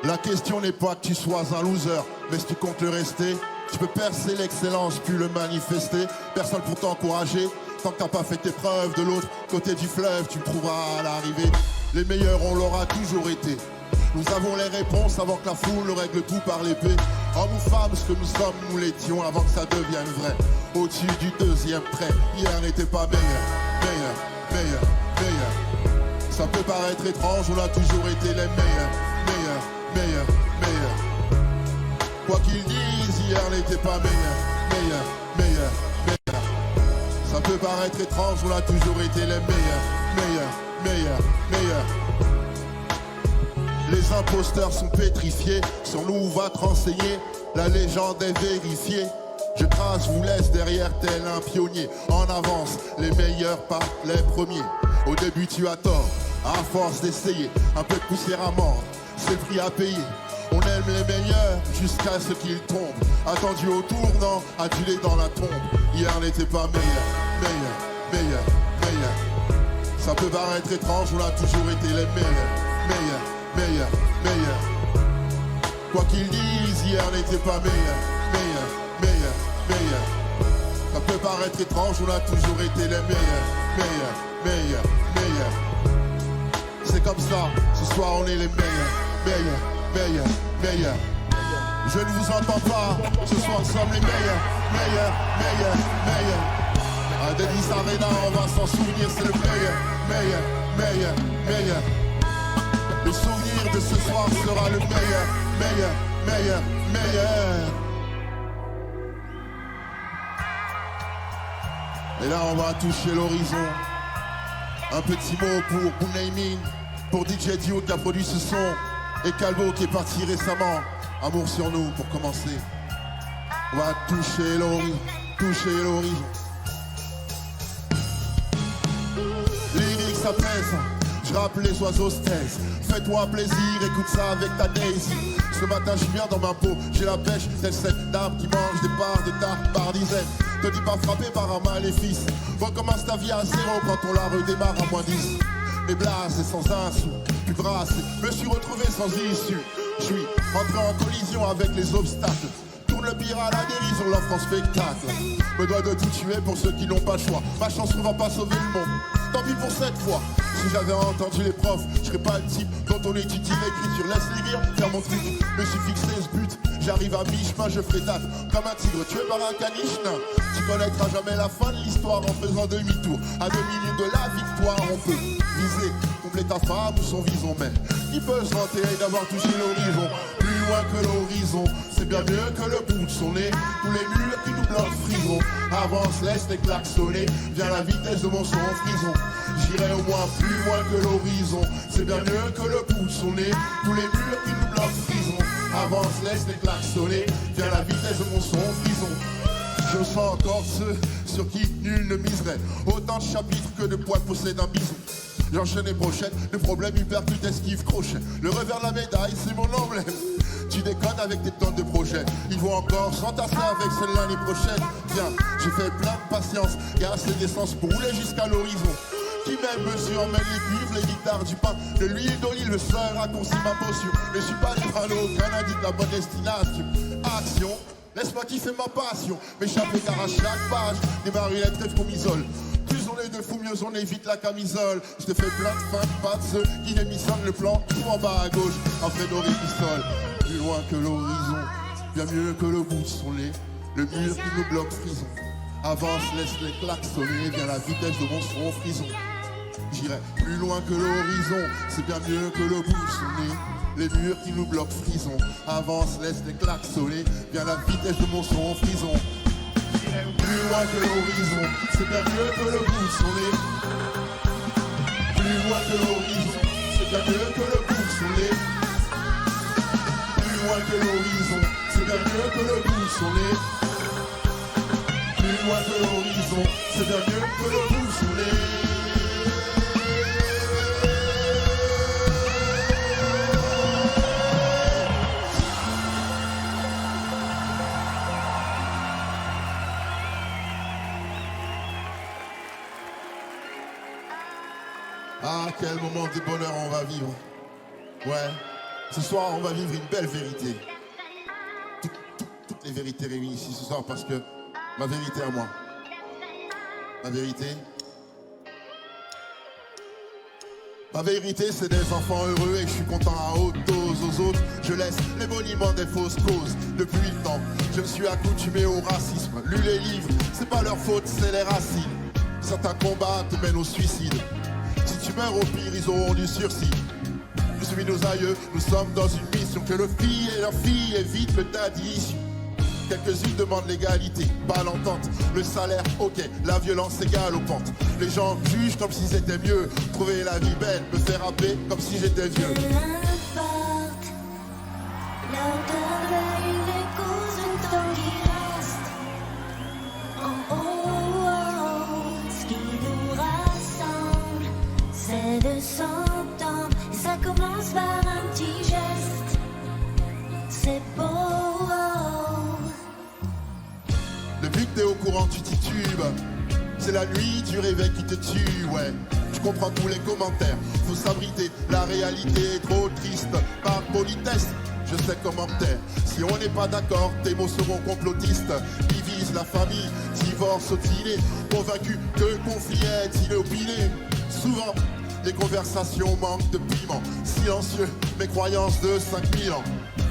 La question n'est pas que tu sois un loser, mais si tu comptes le rester, tu peux percer l'excellence puis le manifester. Personne pour t'encourager, tant que t'as pas fait tes preuves. De l'autre côté du fleuve, tu le trouveras à l'arrivée. Les meilleurs, on l'aura toujours été. Nous avons les réponses avant que la foule règle tout par l'épée. Hommes ou femmes, ce que nous sommes, nous l'étions avant que ça devienne vrai. Au-dessus du deuxième trait, hier n'était pas meilleur, meilleur, meilleur, meilleur. Ça peut paraître étrange, on a toujours été les meilleurs, meilleurs, meilleurs, meilleurs. Quoi qu'ils disent, hier n'était pas meilleur, meilleur, meilleur, meilleur. Ça peut paraître étrange, on a toujours été les meilleurs, meilleurs, meilleurs, meilleurs. Les imposteurs sont pétrifiés, sur nous va te renseigner, la légende est vérifiée. Je trace, vous laisse derrière tel un pionnier. En avance, les meilleurs partent les premiers. Au début tu as tort, à force d'essayer, un peu de poussière à mordre, c'est le prix à payer. On aime les meilleurs jusqu'à ce qu'ils tombent. Attendu au tournant, adulé dans la tombe. Hier n'était pas meilleur, meilleur, meilleur, meilleur. Ça peut paraître étrange, on a toujours été les meilleurs, meilleurs, meilleur, meilleur. Quoi qu'ils disent, hier n'était pas meilleur, meilleur, meilleur, meilleur. Ça peut paraître étrange, on a toujours été les meilleurs, meilleurs, meilleurs, meilleurs. C'est comme ça, ce soir on est les meilleurs, meilleurs, meilleurs, meilleurs. Je ne vous entends pas, ce soir nous sommes les meilleurs, meilleurs, meilleurs, meilleurs. À Denis Arena, on va s'en souvenir, c'est le meilleur, meilleur, meilleur, meilleur. Le souvenir de ce soir sera le meilleur, meilleur, meilleur, meilleur. Et là on va toucher l'horizon. Un petit mot pour Bounaimin, pour DJ Dio qui a produit ce son, et Calvo qui est parti récemment. Amour sur nous pour commencer. On va toucher l'horizon, toucher l'horizon. Lyrics apaisent. Je rappe les oiseaux se taisent. Fais-toi plaisir, écoute ça avec ta Daisy. Ce matin je viens dans ma peau, j'ai la pêche, telle cette dame qui mange des parts de tarte par dizaines. Te dis pas frappé par un maléfice. Recommence ta vie à zéro quand on la redémarre à moins 10. Mais blasé sans un sou, plus brassé, me suis retrouvé sans issue. Je suis entré en collision avec les obstacles. Tourne le pire à la dérision, l'offre en spectacle. Me dois de tout tuer pour ceux qui n'ont pas le choix. Ma chanson va pas sauver le monde, tant pis pour cette fois. Si j'avais entendu les profs, je serais pas le type dont on étudie l'écriture. Laisse les rire, faire mon truc, me suis fixé ce but. J'arrive à mi-chemin, je ferai date comme un tigre tué par un caniche nain. Tu connaîtras jamais la fin de l'histoire en faisant demi-tour. À 2 minutes de la victoire, on peut viser, combler ta femme ou son vison. Mais qui peut se vanter d'avoir touché l'horizon? Plus loin que l'horizon, c'est bien mieux que le bout de son nez. Tous les murs qui nous bloquent frison. Avance, laisse les claques sonner. Viens la vitesse de mon son en frison. J'irai au moins plus loin que l'horizon. C'est bien mieux que le bout de son nez. Tous les murs qui nous bloquent frison. Avance, laisse les claques sonner. Viens la vitesse de mon son en frison. Je sens encore ceux sur qui nul ne miserait. Autant de chapitres que de poids possède un bison. J'enchaîne les brochettes, le problème hypercute esquive crochet. Le revers de la médaille, c'est mon emblème. Tu déconnes avec tes tonnes de projets. Ils vont encore s'entasser avec celle l'année prochaine. Viens, j'ai fait plein de patience et assez d'essence pour rouler jusqu'à l'horizon. Qui même mesure emmène les cuivres, les guitares du pain, de l'huile d'olive, le seul raccourci ma potion. Ne suis pas les panneaux, aucun indique la bonne destination. Action, laisse-moi kiffer ma passion. M'échapper car à chaque page, des marionnettes rêvent qu'on m'isole. Plus on est de fous, mieux on évite la camisole. Je te fais plein de fins de pas de ceux qui démissionnent le plan. Tout en bas à gauche, un Fredo Répistole. Plus loin que l'horizon, bien mieux que le bout de son nez. Le mur qui nous bloque frison. Avance, laisse les claques sonner. Viens la vitesse de mon son frison. J'irai plus loin que l'horizon, c'est bien mieux que le bout de son nez. Les murs qui nous bloquent frison. Avance, laisse les claques sonner. Viens la vitesse de mon son frison. Plus loin que l'horizon, c'est bien mieux que le bout de son nez. Plus loin que l'horizon, c'est bien mieux que le bout de son nez. Plus loin que l'horizon, c'est bien mieux que le bout de son nez. Plus loin que l'horizon, c'est bien mieux que le bout de son nez. Ah, quel moment de bonheur on va vivre. Ouais. Ce soir, on va vivre une belle vérité. Toutes les vérités réunies ici ce soir parce que ma vérité à moi. Ma vérité. Ma vérité, c'est des enfants heureux et je suis content à haute dose. Aux autres, je laisse les monuments des fausses causes. Depuis le temps, je me suis accoutumé au racisme. Lu les livres, c'est pas leur faute, c'est les racines. Certains combats te mènent au suicide. Si tu meurs au pire, ils auront du sursis. Je suis nos aïeux, nous sommes dans une mission. Que leurs filles et leurs filles évitent le daddy. Quelques-unes demandent l'égalité, pas l'entente. Le salaire, ok, la violence égale aux pentes. Les gens jugent comme si c'était mieux. Trouver la vie belle, me faire rappeler comme si j'étais vieux. Peu importe la hauteur de la lune, les causes du temps qui reste. En haut, ce qui nous rassemble, c'est de s'entendre. Et ça commence par un petit geste. C'est beau. Depuis que t'es au courant, tu titubes. C'est la nuit du réveil qui te tue, ouais. Je comprends tous les commentaires. Faut s'abriter, la réalité est trop triste. Par politesse, je sais comment taire. Si on n'est pas d'accord, tes mots seront complotistes. Divise la famille, divorce au dîner. Convaincu que le conflit est inopiné. Souvent, les conversations manquent de piment. Silencieux, mes croyances de 5000 ans.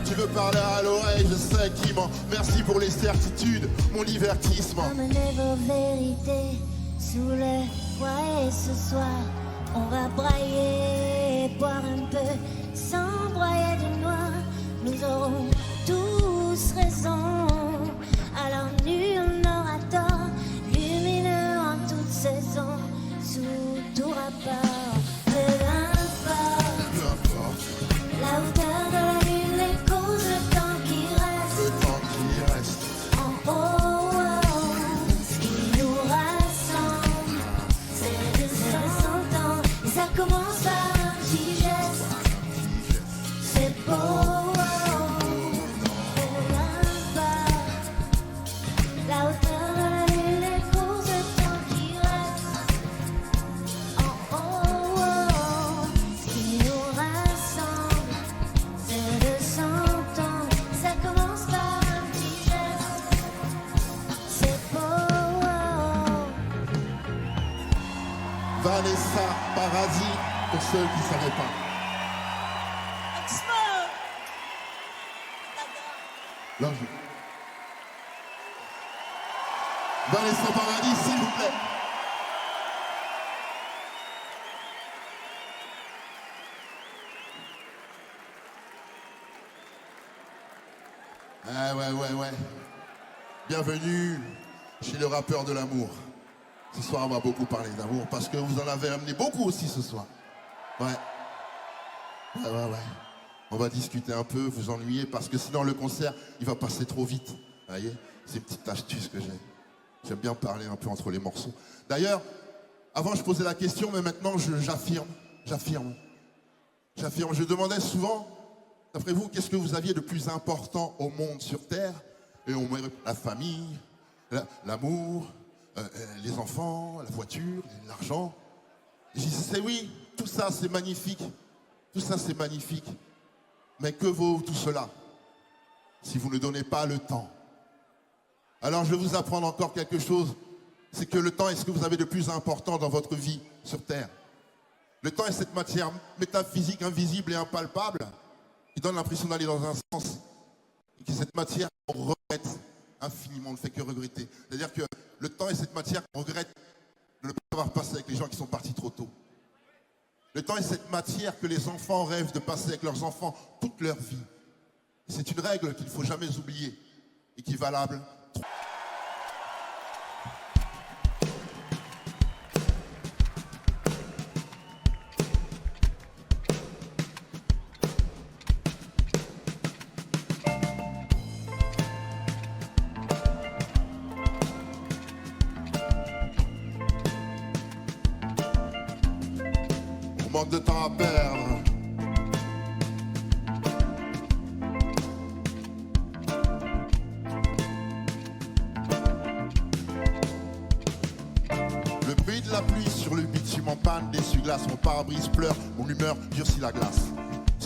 Tu veux parler à l'oreille, je sais qui ment. Merci pour les certitudes, mon divertissement. Emmenez vos vérités sous le foyer ce soir. On va brailler, boire un peu, sans broyer de noix. Nous aurons tous raison. Alors nul n'aura tort, lumineux en toute saison, sous tout rapport. Peu importe la hauteur de la lune, les causes, le temps qui reste. Le temps qui reste. En haut, ce qui nous rassemble, c'est de se s'entendre. Et ça commence par un petit geste. C'est beau. La hauteur de la lune, les causes, le temps qui reste. En haut, ce qui nous rassemble, c'est de s'entendre. Ça commence par un petit geste. C'est beau. Vanessa Paradis, pour ceux qui ne savaient pas. Là, Vanessa Paradis, s'il vous plaît. Ah ouais. Bienvenue chez le rappeur de l'amour. Ce soir, on va beaucoup parler d'amour parce que vous en avez amené beaucoup aussi ce soir. Ouais. On va discuter un peu, vous ennuyer parce que sinon le concert, il va passer trop vite. Vous voyez, c'est une petite astuce que j'ai. J'aime bien parler un peu entre les morceaux. D'ailleurs, avant je posais la question, mais maintenant j'affirme. Je demandais souvent, d'après vous, qu'est-ce que vous aviez de plus important au monde sur Terre? Et on me répond, la famille, l'amour, les enfants, la voiture, l'argent. Et je disais, oui, tout ça c'est magnifique. Tout ça c'est magnifique. Mais que vaut tout cela si vous ne donnez pas le temps? Alors je vais vous apprendre encore quelque chose. C'est que le temps est ce que vous avez de plus important dans votre vie sur Terre. Le temps est cette matière métaphysique, invisible et impalpable qui donne l'impression d'aller dans un sens. Et que cette matière qu'on regrette infiniment, on ne fait que regretter. C'est-à-dire que le temps est cette matière qu'on regrette de ne pas avoir passé avec les gens qui sont partis trop tôt. Le temps est cette matière que les enfants rêvent de passer avec leurs enfants toute leur vie. C'est une règle qu'il ne faut jamais oublier et qui est valable. On manque de temps à perdre. Le bruit de la pluie sur le bitume en panne, d'essuie-glace, mon pare-brise pleure, mon humeur durcit la glace.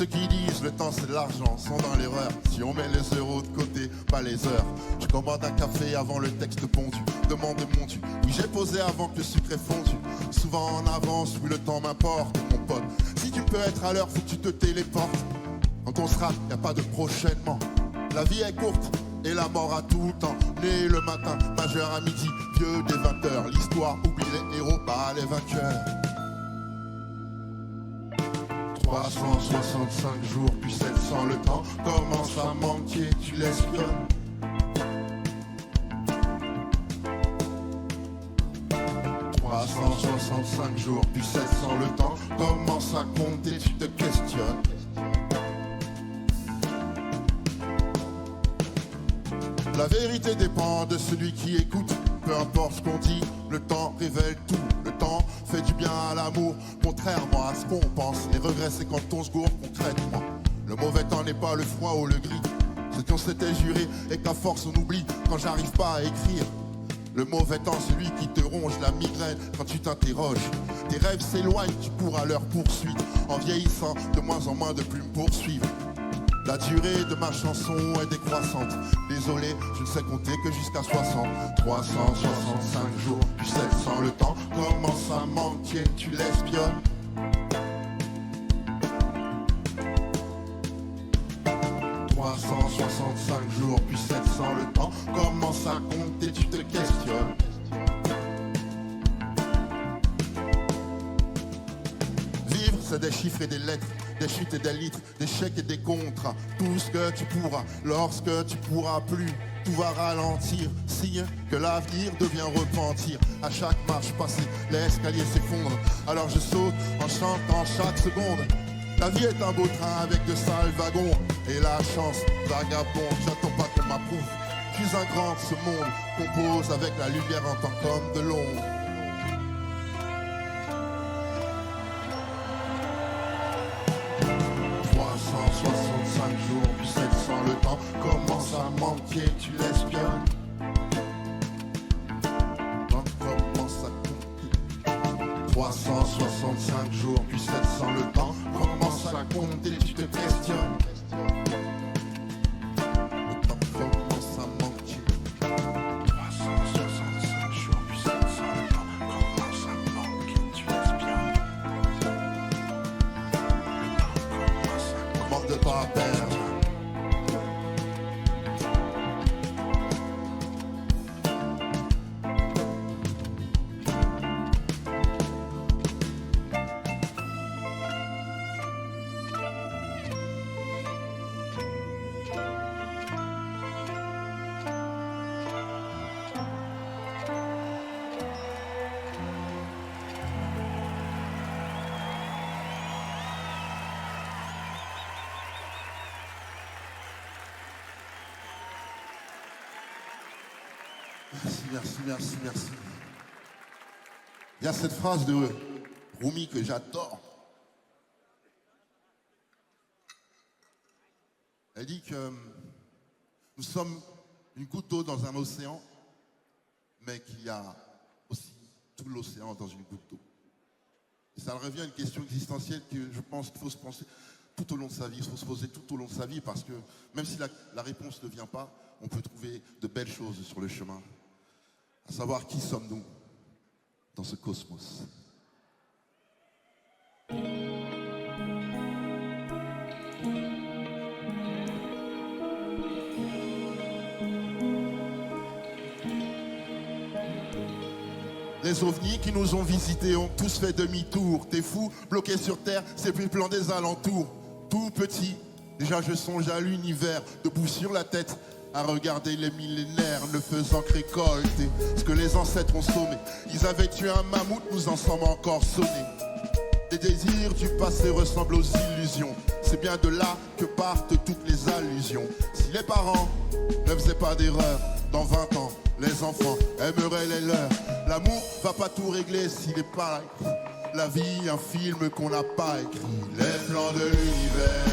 Ceux qui disent le temps c'est de l'argent sont dans l'erreur. Si on met les euros de côté, pas les heures. Je commande un café avant le texte pondu. Demande mon tu. Oui, j'ai posé avant que le sucre est fondu. Souvent en avance, oui, le temps m'importe, mon pote. Si tu peux être à l'heure, faut que tu te téléportes. Quand on sera, y a pas de prochainement. La vie est courte et la mort a tout le temps. Né le matin, majeur à midi, vieux des 20h. L'histoire oublie les héros, pas les vainqueurs. 365 jours, puis 700 le temps commence à manquer, tu l'espionnes. 365 jours, puis 700 le temps commence à compter, tu te questionnes. La vérité dépend de celui qui écoute. Peu importe ce qu'on dit, le temps révèle tout. Le temps fait du bien à l'amour, contrairement à ce qu'on pense. Les regrets, c'est quand on se gourre concrètement. Le mauvais temps n'est pas le froid ou le gris. C'est qu'on s'était juré et qu'à force on oublie quand j'arrive pas à écrire. Le mauvais temps, celui qui te ronge la migraine quand tu t'interroges. Tes rêves s'éloignent, tu cours à leur poursuite. En vieillissant, de moins en moins de plumes poursuivre. La durée de ma chanson est décroissante. Désolé, je ne sais compter que jusqu'à 60. 365 jours, puis 700 le temps commence à manquer, tu l'espionnes. « 365 jours, puis 700 le temps commence à compter, tu te questionnes. » Vivre, c'est des chiffres et des lettres. Des chutes et des litres, des chèques et des contrats. Tout ce que tu pourras, lorsque tu pourras plus, tout va ralentir. Signe que l'avenir devient repentir. À chaque marche passée, l'escalier s'effondre. Alors je saute en chantant chaque seconde. La vie est un beau train avec de sales wagons. Et la chance, vagabonde, j'attends pas qu'on m'approuve. Je suis un grand de ce monde, compose avec la lumière en tant qu'homme de l'ombre. Jours, puis 700 le temps commence à manquer, tu l'espionnes. Quand commence à compter. 365 jours, puis 700 le temps commence à compter, tu te questionnes. Le temps commence à manquer. 365 jours, puis 700 le temps commence à manquer, tu l'espionnes. Le temps commence à manque de pas perdre. Merci. Il y a cette phrase de Rumi que j'adore. Elle dit que nous sommes une goutte d'eau dans un océan, mais qu'il y a aussi tout l'océan dans une goutte d'eau. Et ça revient à une question existentielle que je pense qu'il faut se penser tout au long de sa vie, il faut se poser tout au long de sa vie, parce que même si la réponse ne vient pas, on peut trouver de belles choses sur le chemin. À savoir qui sommes-nous dans ce cosmos. Les ovnis qui nous ont visités ont tous fait demi-tour. T'es fou, bloqué sur terre, c'est plus le plan des alentours. Tout petit, déjà je songe à l'univers, debout sur la tête, à regarder les millénaires ne faisant que récolter ce que les ancêtres ont sommé. Ils avaient tué un mammouth, nous en sommes encore sonnés. Les désirs du passé ressemblent aux illusions. C'est bien de là que partent toutes les allusions. Si les parents ne faisaient pas d'erreur, dans 20 ans, les enfants aimeraient les leurs. L'amour va pas tout régler s'il est pas écrit. La vie, un film qu'on n'a pas écrit. Les plans de l'univers,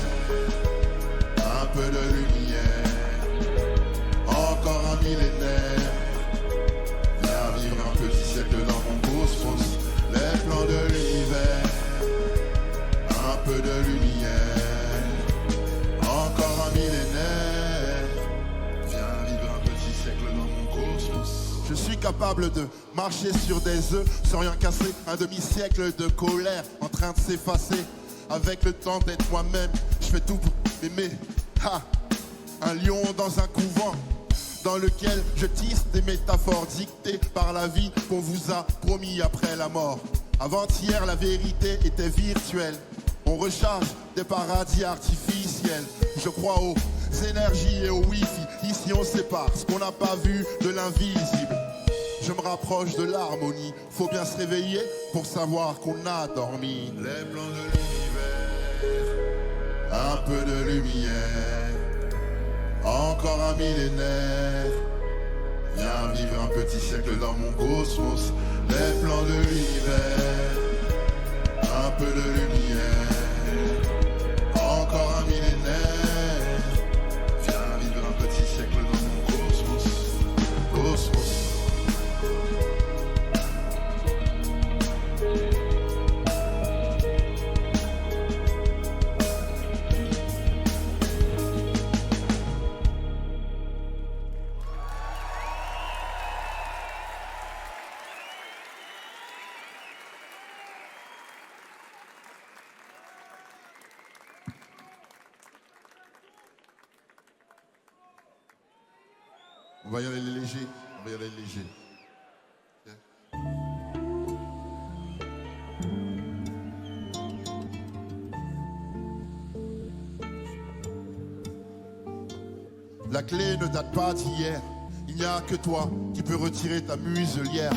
un peu de lumière. Encore un millénaire, viens vivre un petit siècle dans mon cosmos. Les plans de l'univers, un peu de lumière. capable de marcher sur des œufs sans rien casser. Un demi-siècle de colère en train de s'effacer. Avec le temps d'être moi-même, je fais tout pour m'aimer. Ha! Un lion dans un couvent dans lequel je tisse des métaphores dictées par la vie qu'on vous a promis après la mort. Avant-hier, la vérité était virtuelle. On recharge des paradis artificiels. Je crois aux énergies et au wifi. Ici on sépare ce qu'on n'a pas vu de l'invisible. Je me rapproche de l'harmonie. Faut bien se réveiller pour savoir qu'on a dormi. Les plans de l'univers, un peu de lumière, encore un millénaire. Viens vivre un petit siècle dans mon cosmos. Les plans de l'univers, un peu de lumière, encore un millénaire. Viens vivre un petit siècle dans mon cosmos. Cosmos. On va y aller léger, on va y aller léger. La clé ne date pas d'hier, il n'y a que toi qui peux retirer ta muselière.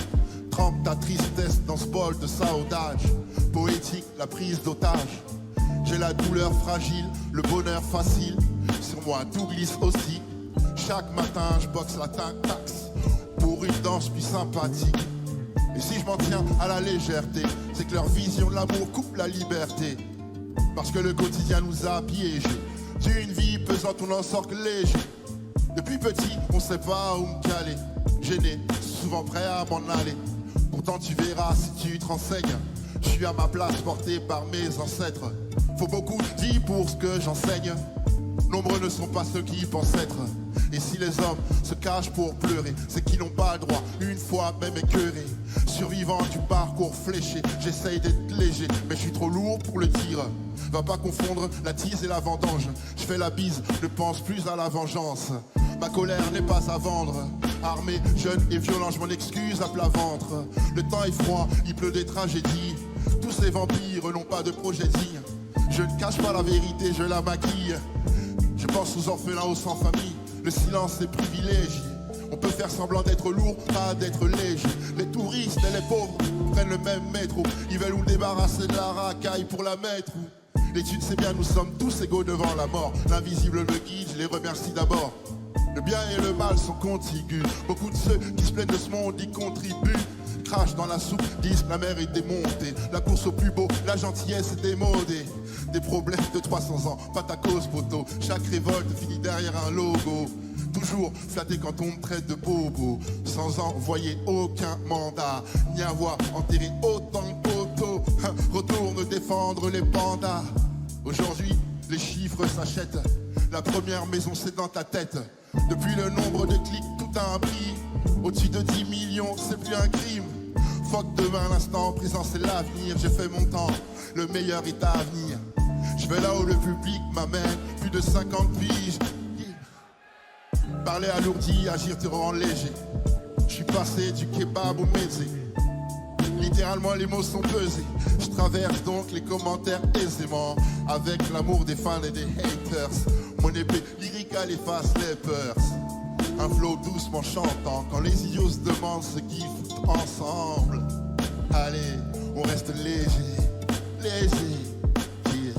Trempe ta tristesse dans ce bol de saudage, poétique la prise d'otage. J'ai la douleur fragile, le bonheur facile, sur moi tout glisse aussi. Chaque matin je boxe la taxe pour une danse plus sympathique. Et si je m'en tiens à la légèreté, c'est que leur vision de l'amour coupe la liberté. Parce que le quotidien nous a piégés. D'une vie pesante on n'en sort que léger. Depuis petit on sait pas où me caler. Gêné, souvent prêt à m'en aller. Pourtant tu verras si tu te renseignes, je suis à ma place porté par mes ancêtres. Faut beaucoup dire pour ce que j'enseigne. Nombreux ne sont pas ceux qui pensent être. Et si les hommes se cachent pour pleurer, c'est qu'ils n'ont pas le droit, une fois même écœuré. Survivant du parcours fléché, j'essaye d'être léger, mais je suis trop lourd pour le dire. Va pas confondre la tise et la vendange. Je fais la bise, ne pense plus à la vengeance. Ma colère n'est pas à vendre. Armé, jeune et violent, je m'en excuse à plat ventre. Le temps est froid, il pleut des tragédies. Tous ces vampires n'ont pas de projet digne. Je ne cache pas la vérité, je la maquille. Je pense aux orphelins, aux sans famille. Le silence est privilégié. On peut faire semblant d'être lourd, pas d'être léger. Les touristes et les pauvres prennent le même métro. Ils veulent nous débarrasser de la racaille pour la mettre où l'étude c'est bien, nous sommes tous égaux devant la mort. L'invisible me guide, je les remercie d'abord. Le bien et le mal sont contigus. Beaucoup de ceux qui se plaignent de ce monde y contribuent. Crache dans la soupe, disent la mer est démontée. La course au plus beau, la gentillesse est démodée. Des problèmes de 300 ans, pas ta cause poteau. Chaque révolte finit derrière un logo. Toujours flatté quand on me traite de bobo. Sans envoyer aucun mandat, ni avoir enterré autant de poteaux. Retourne défendre les pandas. Aujourd'hui, les chiffres s'achètent. La première maison c'est dans ta tête. Depuis le nombre de clics, tout a un prix. Au-dessus de 10 millions, c'est plus un crime. Fuck demain, l'instant présent c'est l'avenir. J'ai fait mon temps, le meilleur est à venir. Je vais là où le public m'amène. Plus de 50 piges. Parler alourdi, agir te rend léger. Je suis passé du kebab au métier. Littéralement les mots sont pesés. Je traverse donc les commentaires aisément. Avec l'amour des fans et des haters. Mon épée lyrical efface les peurs. Un flow doucement chantant. Quand les idiots se demandent ce qu'ils foutent ensemble. Allez, on reste léger, léger. Yeah.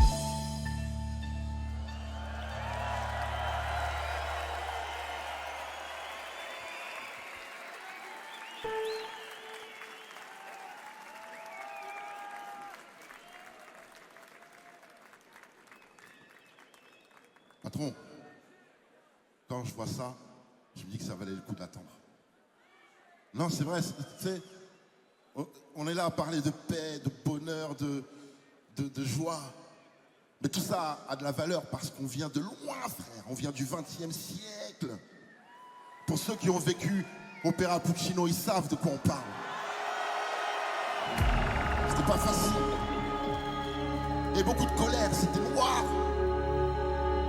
Patron, quand je vois ça, je me dis que ça valait le coup d'attendre. Non, c'est vrai, tu sais, on est là à parler de paix, de bonheur, de joie. Mais tout ça a de la valeur parce qu'on vient de loin, frère. On vient du XXe siècle. Pour ceux qui ont vécu Opéra Puccino, ils savent de quoi on parle. C'était pas facile. Il y avait beaucoup de colère, c'était noir.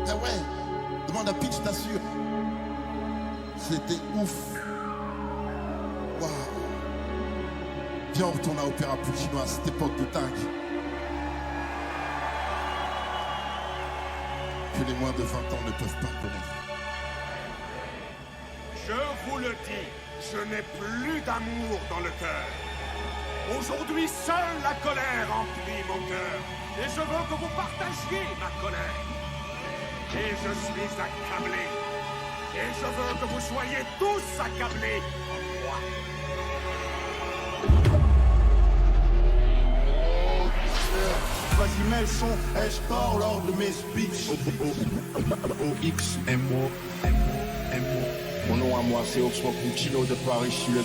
Ah ouais, demande à Pitch, je t'assure. C'était ouf. Waouh. Viens, on retourne à Opéra Puccino à cette époque de dingue. Que les moins de 20 ans ne peuvent pas connaître. Je vous le dis, je n'ai plus d'amour dans le cœur. Aujourd'hui, seule la colère emplit mon cœur. Et je veux que vous partagiez ma colère. Et je suis accablé. Et je veux que vous soyez tous accablés en moi. Vas-y, mets le son, et je pars lors de mes speeches. O-X, M-O, M-O, M-O. Mon nom à moi, c'est Oxford Puccino de Paris, je suis le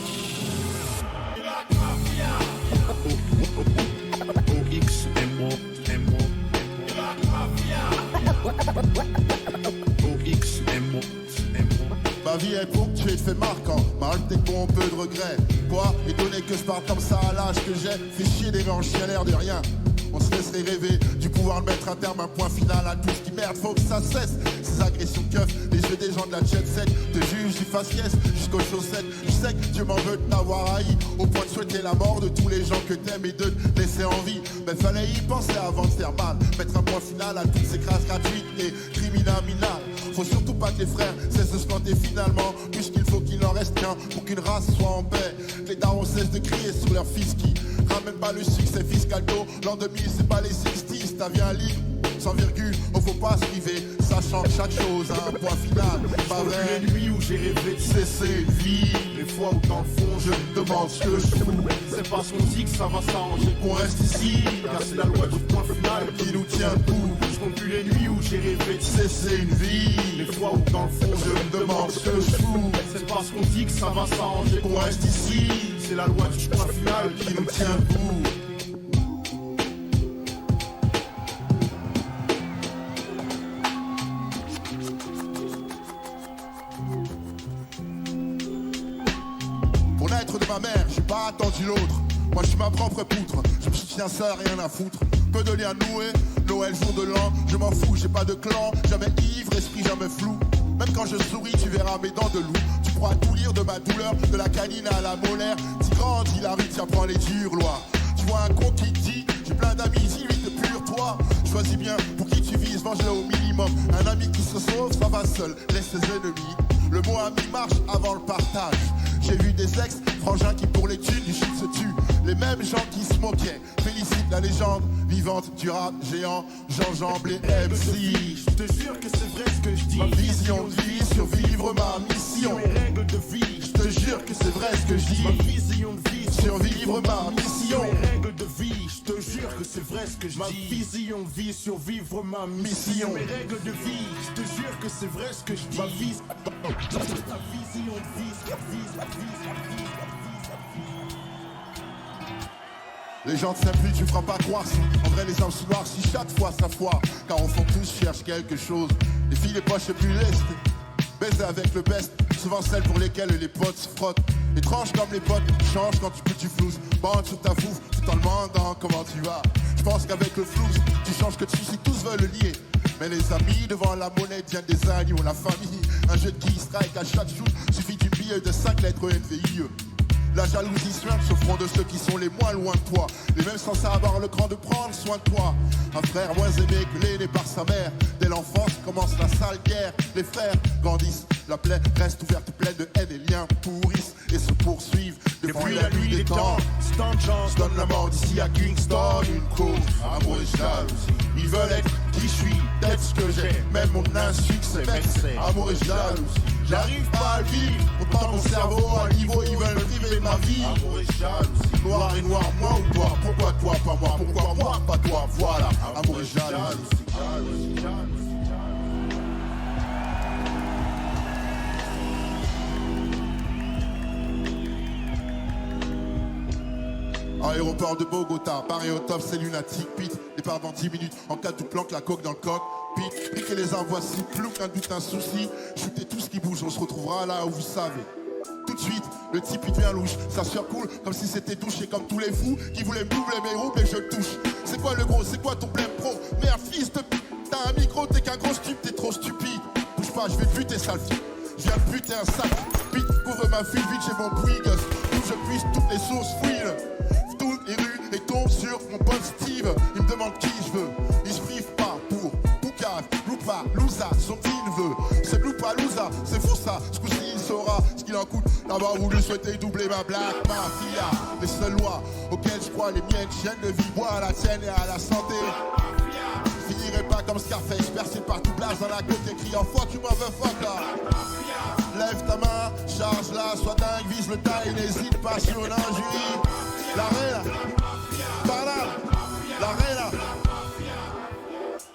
O-X, M-O, M-O, O-X, M-O, M-O. Ma vie est ponctuée de faits marquants, mal t'es con, peu de regrets. Quoi, étonné que je parte comme ça à l'âge que j'ai, fait chier des grands chiens l'air de rien. On se laisserait rêver du pouvoir de mettre un terme, un point final à tout ce qui merde, faut que ça cesse. Ces agressions keufs, les yeux des gens de la jet set te jugent du faciès jusqu'aux chaussettes. Je sais que Dieu m'en veut de t'avoir haï, au point de souhaiter la mort de tous les gens que t'aimes et de te laisser en vie. Mais fallait y penser avant de faire mal, mettre un point final à toutes ces crasses gratuites et criminales. Faut surtout pas que les frères cessent de se planter finalement, puisqu'il faut qu'il en reste qu'un pour qu'une race soit en paix. Que les darons cessent de crier sur leurs fils qui ramène pas le succès fiscal d'eau. L'an 2000 c'est pas les 60s, t'as vu un livre sans virgule, oh faut pas se priver, sachant que chaque chose a un point final. Pas vrai, Les nuits où j'ai rêvé de cesser de vivre. les fois où dans le fond je me demande ce que je fous. C'est parce qu'on dit que ça va s'arranger Qu'on reste ici, car c'est la loi du point final qui nous tient debout. Je compte plus les nuits où j'ai rêvé de Cesser une vie, les fois où dans le fond je me demande ce que je fous. c'est parce qu'on dit que ça va s'arranger Qu'on reste ici, c'est la loi du point final qui nous tient debout. Pour naître de ma mère, j'ai pas attendu l'autre. Moi je suis ma propre poutre, je me soutiens seul, rien à foutre. Peu de liens noués, Noël jour de l'an, je m'en fous, j'ai pas de clan, jamais ivre, esprit jamais flou. Même quand je souris, tu verras mes dents de loup. Tu pourras tout lire de ma douleur, de la canine à la molaire. Tu grandis, la rue t'apprend les dures lois. Tu vois un con qui te dit, j'ai plein d'amis, dis-lui de pur toi. Choisis bien pour qui tu vises, mange-le au minimum. Un ami qui se sauve, ça va seul, laisse ses ennemis. Le mot ami marche avant le partage. J'ai vu des ex, frangins qui pour les thunes du shit se tuent. Les mêmes gens qui se moquaient, félicitent la légende vivante du rap géant, j'enjambe les MC. Je te jure que c'est vrai ce que je dis. Ma vision de vie, survivre ma mission. Mes règles de vie. Je te jure que c'est vrai ce que je dis. Ma vision de vie. Survivre ma mission. Mes règles de vie. Je te jure que c'est vrai ce que je dis. Ma vision de vie. Survivre ma mission. Mes règles de vie. Je te jure que c'est vrai ce que je dis. Ma vision de vie. Les gens ne savent plus, tu feras pas croire si. En vrai, les hommes sont noirs si chaque fois ça foire. Car au fond, tous cherchent quelque chose. Les filles, les poches les plus lestes. Baiser avec le best, souvent celles pour lesquelles les potes se frottent. Étrange comme les potes, change quand tu flouses. Bande sur ta fouf, tout en demandant comment tu vas. Je pense qu'avec le flou, tu changes que tu si tous veulent le lier. Mais les amis, devant la monnaie, tiennent des agneaux, la famille. Un jeu de qui strike à chaque shoot, suffit d'une billet de 5 lettres NVIE. La jalousie suinte au front de ceux qui sont les moins loin de toi. Les mêmes sans avoir le cran de prendre soin de toi. Un frère moins aimé que l'aîné par sa mère. Dès l'enfance commence la sale guerre. Les frères grandissent, la plaie reste ouverte pleine de haine et liens pourrissent et se poursuivent. Depuis la nuit des temps, Stand chance. je donne la mort d'ici à Kingston. Une cause, amour et jalousie. Ils veulent être qui je suis, d'être ce que j'ai. Même mon insuccès, amour et jalousie. J'arrive pas à le vivre, pourtant mon cerveau à niveau, ils veulent priver ma vie. Amour et jalousie. Noir et noir, moi ou toi, pourquoi toi, pas moi, pourquoi moi, pas toi, voilà. Amour et jalousie. Aéroport de Bogota, Paris au top, c'est lunatique, Pete. Départ dans 10 minutes, en cas de planque, la coque dans le coq. Pete, piquez les arbres, voici, plouc, un doute, un souci. Shootez tout ce qui bouge, on se retrouvera là où vous savez. Tout de suite, Le type il devient louche, ça surcoule comme si c'était touché comme tous les fous qui voulaient me doubler mes roues, mais je touche. C'est quoi le gros, c'est quoi ton blême pro? Merde, fils de p***, t'as un micro, t'es qu'un gros stup, t'es trop stupide. Bouge pas, je vais te buter, sale fille. Je viens de buter un sac, pite, couvre ma file vite, j'ai mon Bouygues. Où je puisse toutes les sources fouillent. Toutes les rues et tombe sur mon pote Steve. Il me demande qui je veux, il se prive pas pour Poucave, Loupa, Louza, son petit neveu. C'est Loupa, Louza, c'est fou ça, ce coup-ci il saura ce qu'il en coûte d'avoir voulu souhaiter doubler ma black mafia. Les seules lois auxquelles je crois, les miennes, chaînes de vie, bois à la tienne et à la santé. Je finirai pas comme Scarface, percé par tout blast dans la côte et criant fuck you motherfucker. Lève ta main, charge-la, sois dingue, vise le taille, n'hésite pas sur l'injurie. L'arrêt là, par là, l'arrêt là.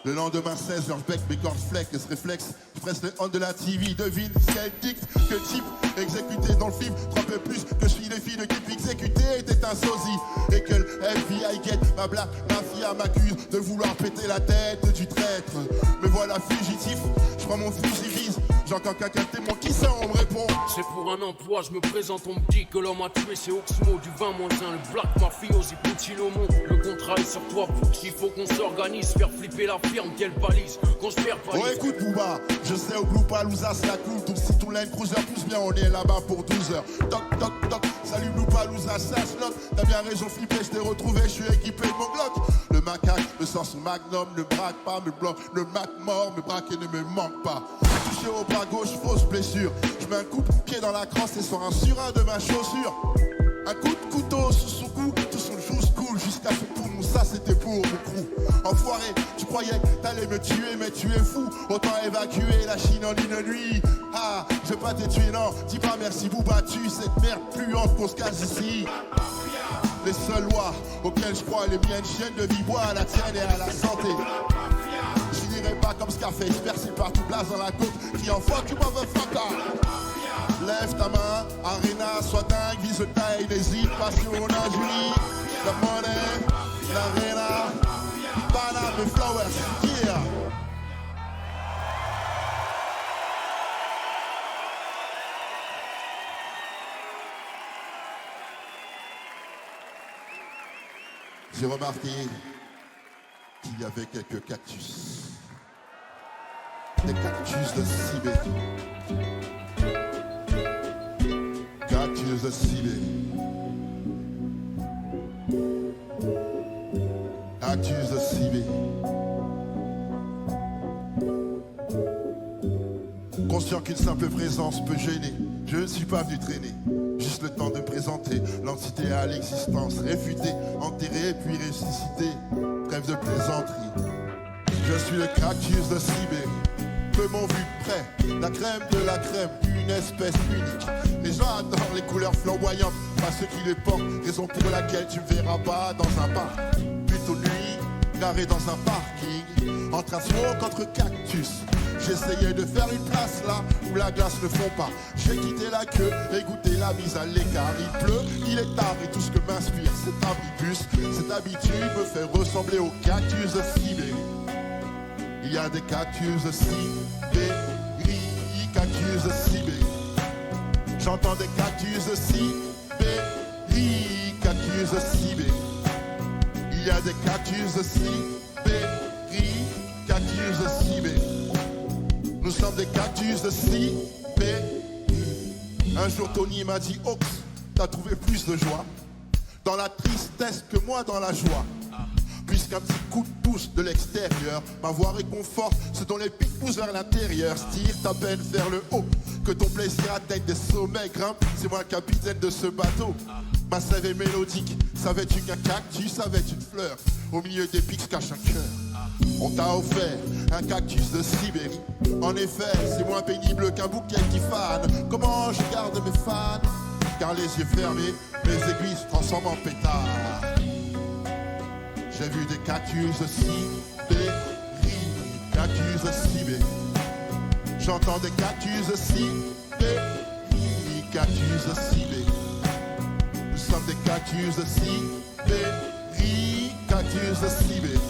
Le lendemain 16h, je bec mes cordes flex et ce réflexe. Je presse les on de la TV, devine ce qu'elle dicte. Que le type exécuté dans le film, 3 peu plus que je suis les filles de type exécuté était un sosie. Et que le FBI guette ma blague, mafia m'accuse de vouloir péter la tête du traître. Me voilà fugitif, je prends mon fusil vise. J'entends qu'un témoin qui ça on me répond. C'est pour un emploi, je me présente, on me dit que l'homme a tué, c'est Oxmo du 20-1, le black mafiosi Puccinomon. Le contrat est sur toi, Pouch, il faut qu'on s'organise, faire flipper la firme, qu'elle balise, qu'on se perd pas. Oh écoute Bouba, je sais au Loupa-Louza c'est la cool. Donc si ton Land Cruiser pousse bien, on est là-bas pour 12 heures. Toc toc toc, salut Loupa-Louza, ça se note. T'as bien raison flipper, je t'ai retrouvé, je suis équipé de mon Glock. Le macaque me sort son magnum, ne braque pas, me bloque, le mac mort, me braque et ne me manque pas. Touché au bras gauche, fausse blessure. Je mets un coup de pied dans la crosse et sur un surin de ma chaussure. Un coup de couteau sous son cou, tout son joue cool jusqu'à son poumon, ça c'était pour mon crew. Enfoiré, tu croyais que t'allais me tuer, mais tu es fou. Autant évacuer la Chine en une nuit. Ah, je vais pas te tuer, non, dis pas merci Bouba, tu cette merde puante qu'on se casse ici. Les seules lois auxquelles je crois, les miennes chiennes de vie, bois à la tienne et à la santé. Je finirai pas comme Scarface, percé par tout blase dans la côte, criant fuck you motherfucker. Lève ta main, Arena, sois dingue, vise le taille, n'hésite pas sur mon injurie. La monnaie, l'Arena, Panama Flowers, yeah. J'ai remarqué qu'il y avait quelques cactus. Des cactus de Sibérie. Cactus de Sibérie. Cactus de Sibérie. Conscient qu'une simple présence peut gêner, je ne suis pas venu traîner. Juste le temps de présenter l'entité à l'existence, réfuter, enterrer puis ressusciter. Trêve de plaisanterie. Je suis le cactus de Sibérie. Peu m'ont vu de près, la crème de la crème, une espèce unique. Les gens adorent les couleurs flamboyantes, pas ceux qui les portent, raison pour laquelle tu me verras pas dans un bar. Plutôt nuit, garé dans un parking, entre un smoke entre cactus. J'essayais de faire une place là où la glace ne fond pas. J'ai quitté la queue et goûté la mise à l'écart. Il pleut, il est tard et tout ce que m'inspire cet abribus. Cette habitude me fait ressembler au cactus de Sibérie. Il y a des cactus de Sibérie, cactus de Sibérie. J'entends des cactus de Sibérie, cactus de Sibérie. Il y a des cactus de Sibérie, cactus de Sibérie. Nous sommes des cactus de Sibérie. Un jour Tony m'a dit Ox, t'as trouvé plus de joie dans la tristesse que moi dans la joie. Puisqu'un petit coup de pouce de l'extérieur ma voix réconforte ce dont les pics poussent vers l'intérieur. Stire ta peine vers le haut, que ton plaisir atteigne des sommets. Grimpe, c'est moi le capitaine de ce bateau. Ma sève est mélodique, savais-tu qu'un cactus avait une fleur au milieu des pics se cache un cœur. On t'a offert un cactus de Sibérie. En effet, c'est moins pénible qu'un bouquet qui fane. Comment je garde mes fans? Car les yeux fermés, mes aiguilles se transforment en pétards. J'ai vu des cactus de Sibérie, cactus de Sibérie. J'entends des cactus de Sibérie, cactus de Sibérie. Nous sommes des cactus de Sibérie, cactus de Sibérie.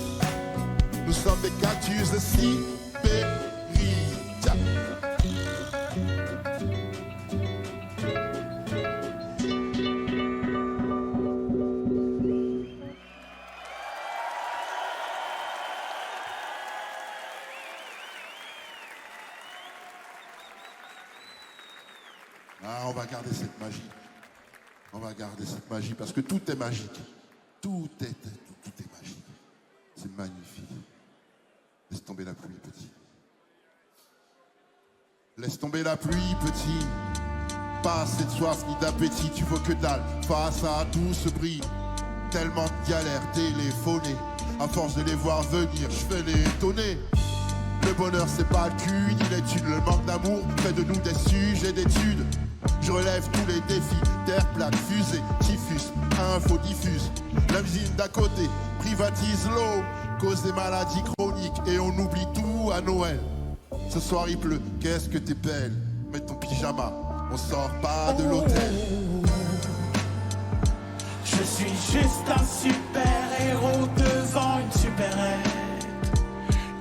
Nous sommes des cactus de Sibérie. Tiens. cette magie. On va garder cette magie parce que tout est magique. Tout est magique. C'est magnifique. Laisse tomber la pluie, petit. Laisse tomber la pluie, petit. Pas assez de soif ni d'appétit, tu veux que dalle. Face à tout ce bruit, tellement de galères téléphonées. À force de les voir venir, je fais les étonner. Le bonheur c'est pas le cul ni l'étude. Le manque d'amour fait de nous des sujets d'études. Je relève tous les défis, terre plate, fusée, typhus, info diffuse. La usine d'à côté privatise l'eau, cause des maladies chroniques et on oublie tout à Noël. Ce soir il pleut, qu'est-ce que t'es belle. Mets ton pyjama, on sort pas de l'hôtel. Je suis juste un super-héros devant une supérette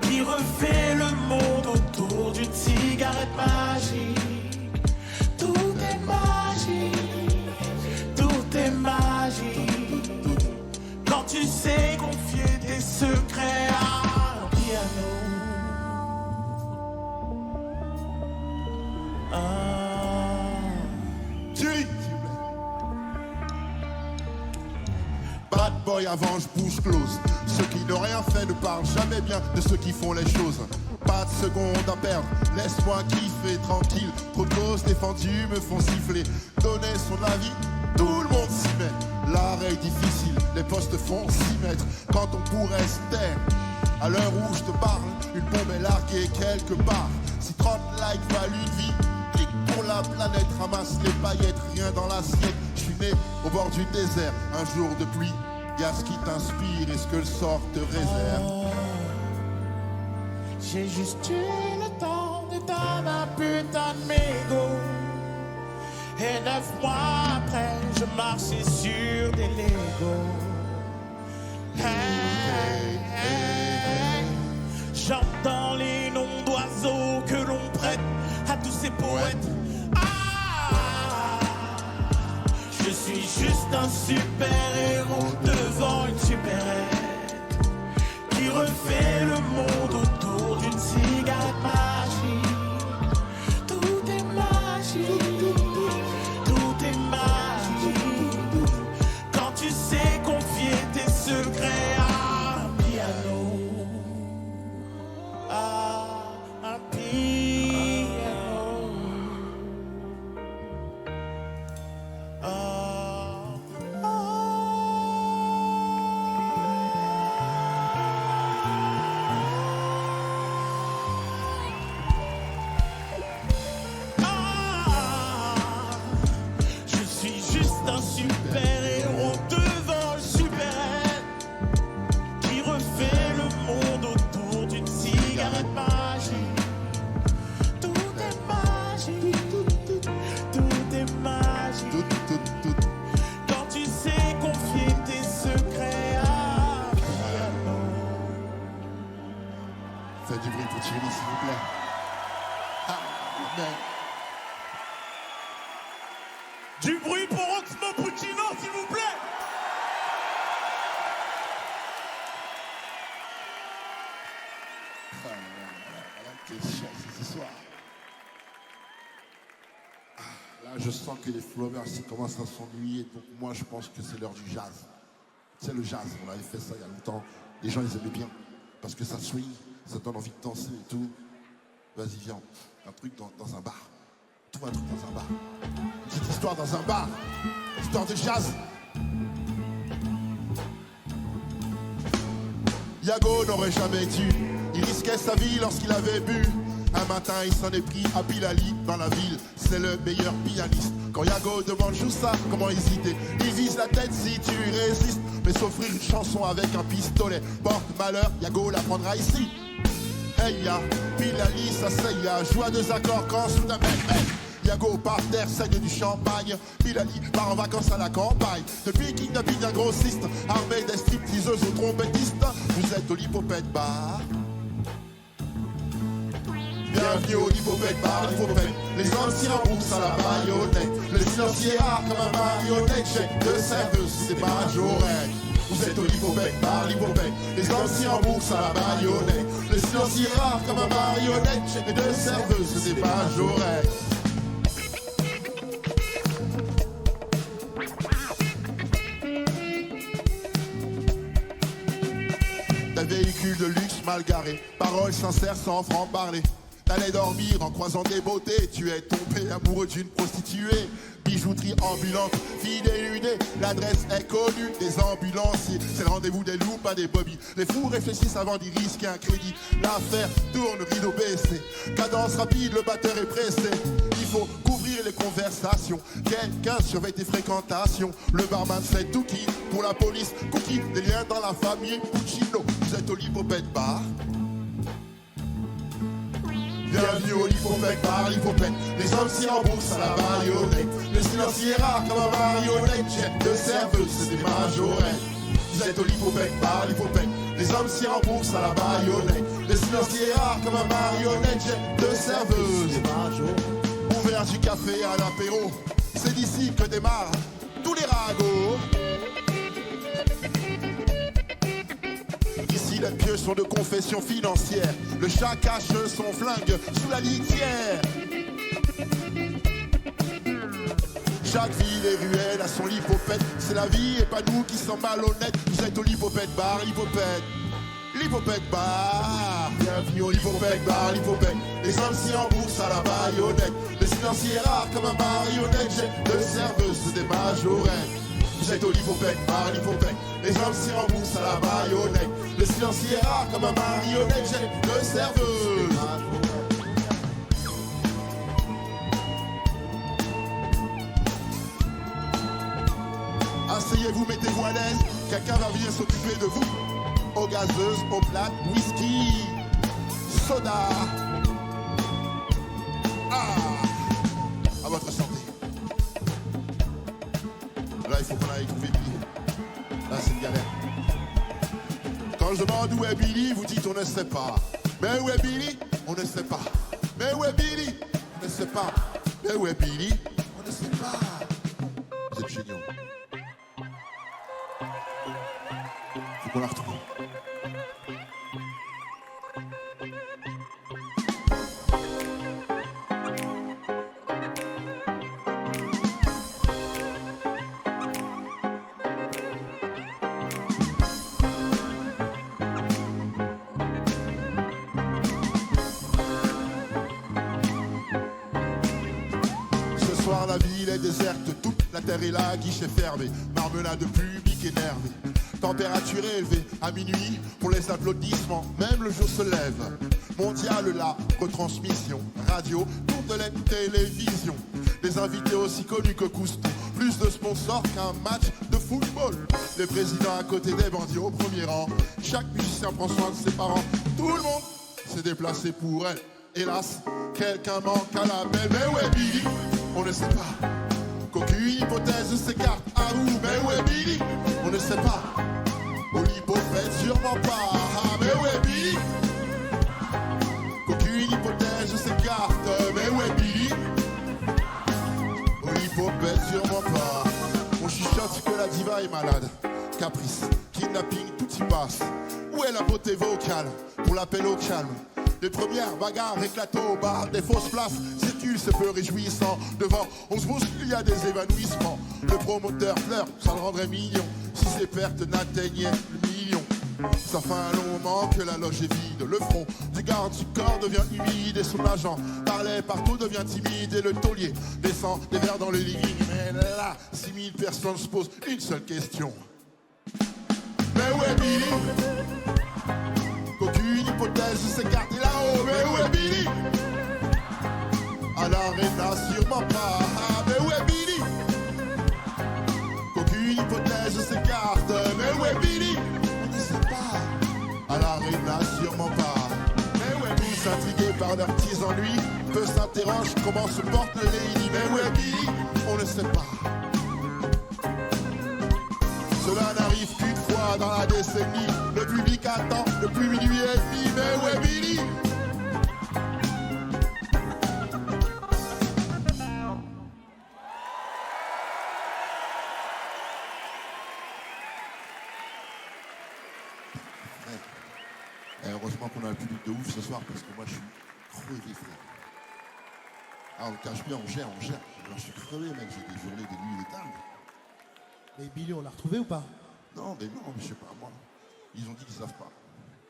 qui refait le monde autour d'une cigarette magique. Tout est magique, tout est magique. Quand tu sais confier tes secrets à un piano. Bad boy avant je bouge close. Ceux qui n'ont rien fait ne parlent jamais bien de ceux qui font les choses. Pas de seconde à perdre, laisse-moi kiffer tranquille. Trop de causes défendues me font siffler. Donner son avis, tout le monde s'y met. L'arrêt est difficile, les postes font 6 mètres. Quand on pourrait se taire, à l'heure où je te parle, une bombe est larguée quelque part. Si 30 likes valent une vie, clique pour la planète, ramasse les paillettes, rien dans l'assiette. Je suis né au bord du désert, un jour de pluie. Y'a ce qui t'inspire et ce que le sort te réserve. J'ai juste eu le temps d'éteindre un putain de mégot. Et 9 mois après, je marchais sur des Legos. Hey, hey, j'entends les noms d'oiseaux que l'on prête à tous ces poètes. Je suis juste un super-héros devant une supérette qui refait le monde autour d'une cigarette magique. Tout est magique, tout est magique. Quand tu sais confier tes secrets à un piano, à un piano. Super-héros devant le super-être qui refait le monde autour d'une cigarette magique. Tout est magique, tout est magique. Quand tu sais confier tes secrets à un piano. Faites du bruit pour Thierry, s'il vous plaît. Amen. Du bruit pour Oxmo Puccino, s'il vous plaît. Quelle chance ce soir. Là, je sens que les flowers ils commencent à s'ennuyer. Donc moi, je pense que c'est l'heure du jazz. C'est le jazz. On avait fait ça il y a longtemps. Les gens, ils aimaient bien. Parce que ça swing, ça donne envie de danser et tout. Vas-y, viens. Un truc dans un bar. Trouve un truc dans un bar. Une petite histoire dans un bar. Histoire de jazz. Yago n'aurait jamais dû. Il risquait sa vie lorsqu'il avait bu. Un matin, il s'en est pris à Bilali dans la ville. C'est le meilleur pianiste. Quand Yago demande joue ça, comment hésiter? Il vise la tête si tu lui résistes. Mais s'offrir une chanson avec un pistolet porte malheur, Yago la prendra ici. Hey ya, Bilali s'asseyait, joue à 2 accords quand soudain Yago par terre saigne du champagne. Bilali part en vacances à la campagne. Depuis kidnapping d'un grossiste, armé des stripteaseuses aux trompettistes. Vous êtes au Lipopette Bar. Bienvenue au Lipopette Bar, Lipopette. Les anciens bourses à la baïonnette. Le silencieux rare comme un marionnette. Chèque de serveuse, c'est pas Jaurès. Vous êtes au Lipopette Bar, Lipopette. Les anciens en bourse à la baïonnette. Le silencieux rare comme un marionnette. Chèque de serveuse, c'est pas Jaurès. véhicule de luxe mal garé, paroles sincères sans franc-parler. T'allais dormir en croisant des beautés, tu es tombé amoureux d'une prostituée. Bijouterie ambulante, fille dénudée, l'adresse est connue des ambulanciers. C'est le rendez-vous des loups, pas des bobbies. Les fous réfléchissent avant d'y risquer un crédit. L'affaire tourne, rideau baissé. Cadence rapide, le batteur est pressé. Il faut couvrir les conversations. Quelqu'un surveille tes fréquentations. Le barman fait tout qui pour la police. Cookie, des liens dans la famille. Puccino, vous êtes au Lipopette Bar. Bienvenue au Lipopette Bar, Lipopette. Les hommes s'y remboursent à la baïonnette. Le silencieux est rare comme un marionnette. Jet de serveuse, c'est des majorettes. Vous êtes au Lipopette Bar, Lipopette. Les hommes s'y remboursent à la baïonnette. Le silencieux est rare comme un marionnette. Jet de serveuse. Ouvert du café à l'apéro. C'est d'ici que démarrent tous les ragots. Ici les pieux sont de confession financière. Le chat cache son flingue sous la litière. Chaque ville et ruelle a son Lipopette. C'est la vie et pas nous qui sommes malhonnêtes. Vous êtes au Lipopette Bar, Lipopette. Lipopette Bar. Bienvenue au Lipopette Bar, Lipopette. Les hommes s'y remboursent à la baïonnette. Le silencieux est rare comme un marionnette. Jet de serveuse, des majorettes. Vous êtes au Lipopette Bar, Lipopette. Les hommes s'y remboursent à la baïonnette. Le silencieux est rare comme un marionnette. Jet de serveuse. Asseyez-vous, mettez-vous à l'aise. Quelqu'un va venir s'occuper de vous. Eau gazeuse, eau plate, whisky, soda. À votre santé. Là, il faut qu'on aille trouver Billy. Là, c'est une galère. Quand je demande où est Billy, vous dites on ne sait pas. Mais où est Billy? On ne sait pas. Mais où est Billy? On ne sait pas. Mais où est Billy? On ne sait pas. Vous êtes géniaux. Faut qu'on la retrouve. La ville est déserte, toute la terre est là, guichet fermé, marmelade de public énervé. Température élevée, à minuit, pour les applaudissements, même le jour se lève. Mondial, la retransmission, radio, toutes les télévisions. Des invités aussi connus que Cousteau, plus de sponsors qu'un match de football. Les présidents à côté des bandits au premier rang. Chaque musicien prend soin de ses parents. Tout le monde s'est déplacé pour elle. Hélas, quelqu'un manque à l'appel. Mais où est Billy? On ne sait pas. Qu'aucune hypothèse s'écarte à vous. Mais où est Billy? On ne sait pas. Au Lipopette, sûrement pas. Ah, mais où est Billy? Qu'aucune hypothèse s'écarte. Mais où est Billy? Au Lipopette, sûrement pas. On chuchote que la diva est malade. Caprice, kidnapping, tout y passe. Où est la beauté vocale pour l'appel au calme? Les premières bagarres éclatent au bar, des fausses places circulent, c'est peu réjouissant. Devant, on se bouscule, il y a des évanouissements. Le promoteur pleure, ça le rendrait mignon si ses pertes n'atteignaient le million. Ça fait un long moment que la loge est vide. Le front du garde du corps devient humide et son agent parlait partout devient timide. Et le taulier descend des verres dans le living. Mais là, 6000 personnes se posent une seule question. Mais où est Billy? Qu'aucune hypothèse s'écarte là-haut. Mais où est Billy? À l'aréna sûrement pas. Ah, mais où est Billy? Qu'aucune hypothèse s'écarte. Mais où est Billy? On ne sait pas. À l'aréna sûrement pas. Mais où est Billy? Tous intrigués par leurs petits ennuis, peu s'interrogent comment se porte le lady. Mais où est Billy? On ne sait pas. Cela n'arrive qu'une fois dans la décennie. Le public attend depuis minuit et demi. Mais où est Billy? Heureusement qu'on a un public de ouf ce soir parce que moi je suis crevé, frère. Ah, on cache bien, on gère. Moi, je suis crevé, mec. J'ai des journées, des nuits, des dingues. Mais Billy, on l'a retrouvé ou pas? Non, mais je sais pas, moi. Ils ont dit qu'ils savent pas.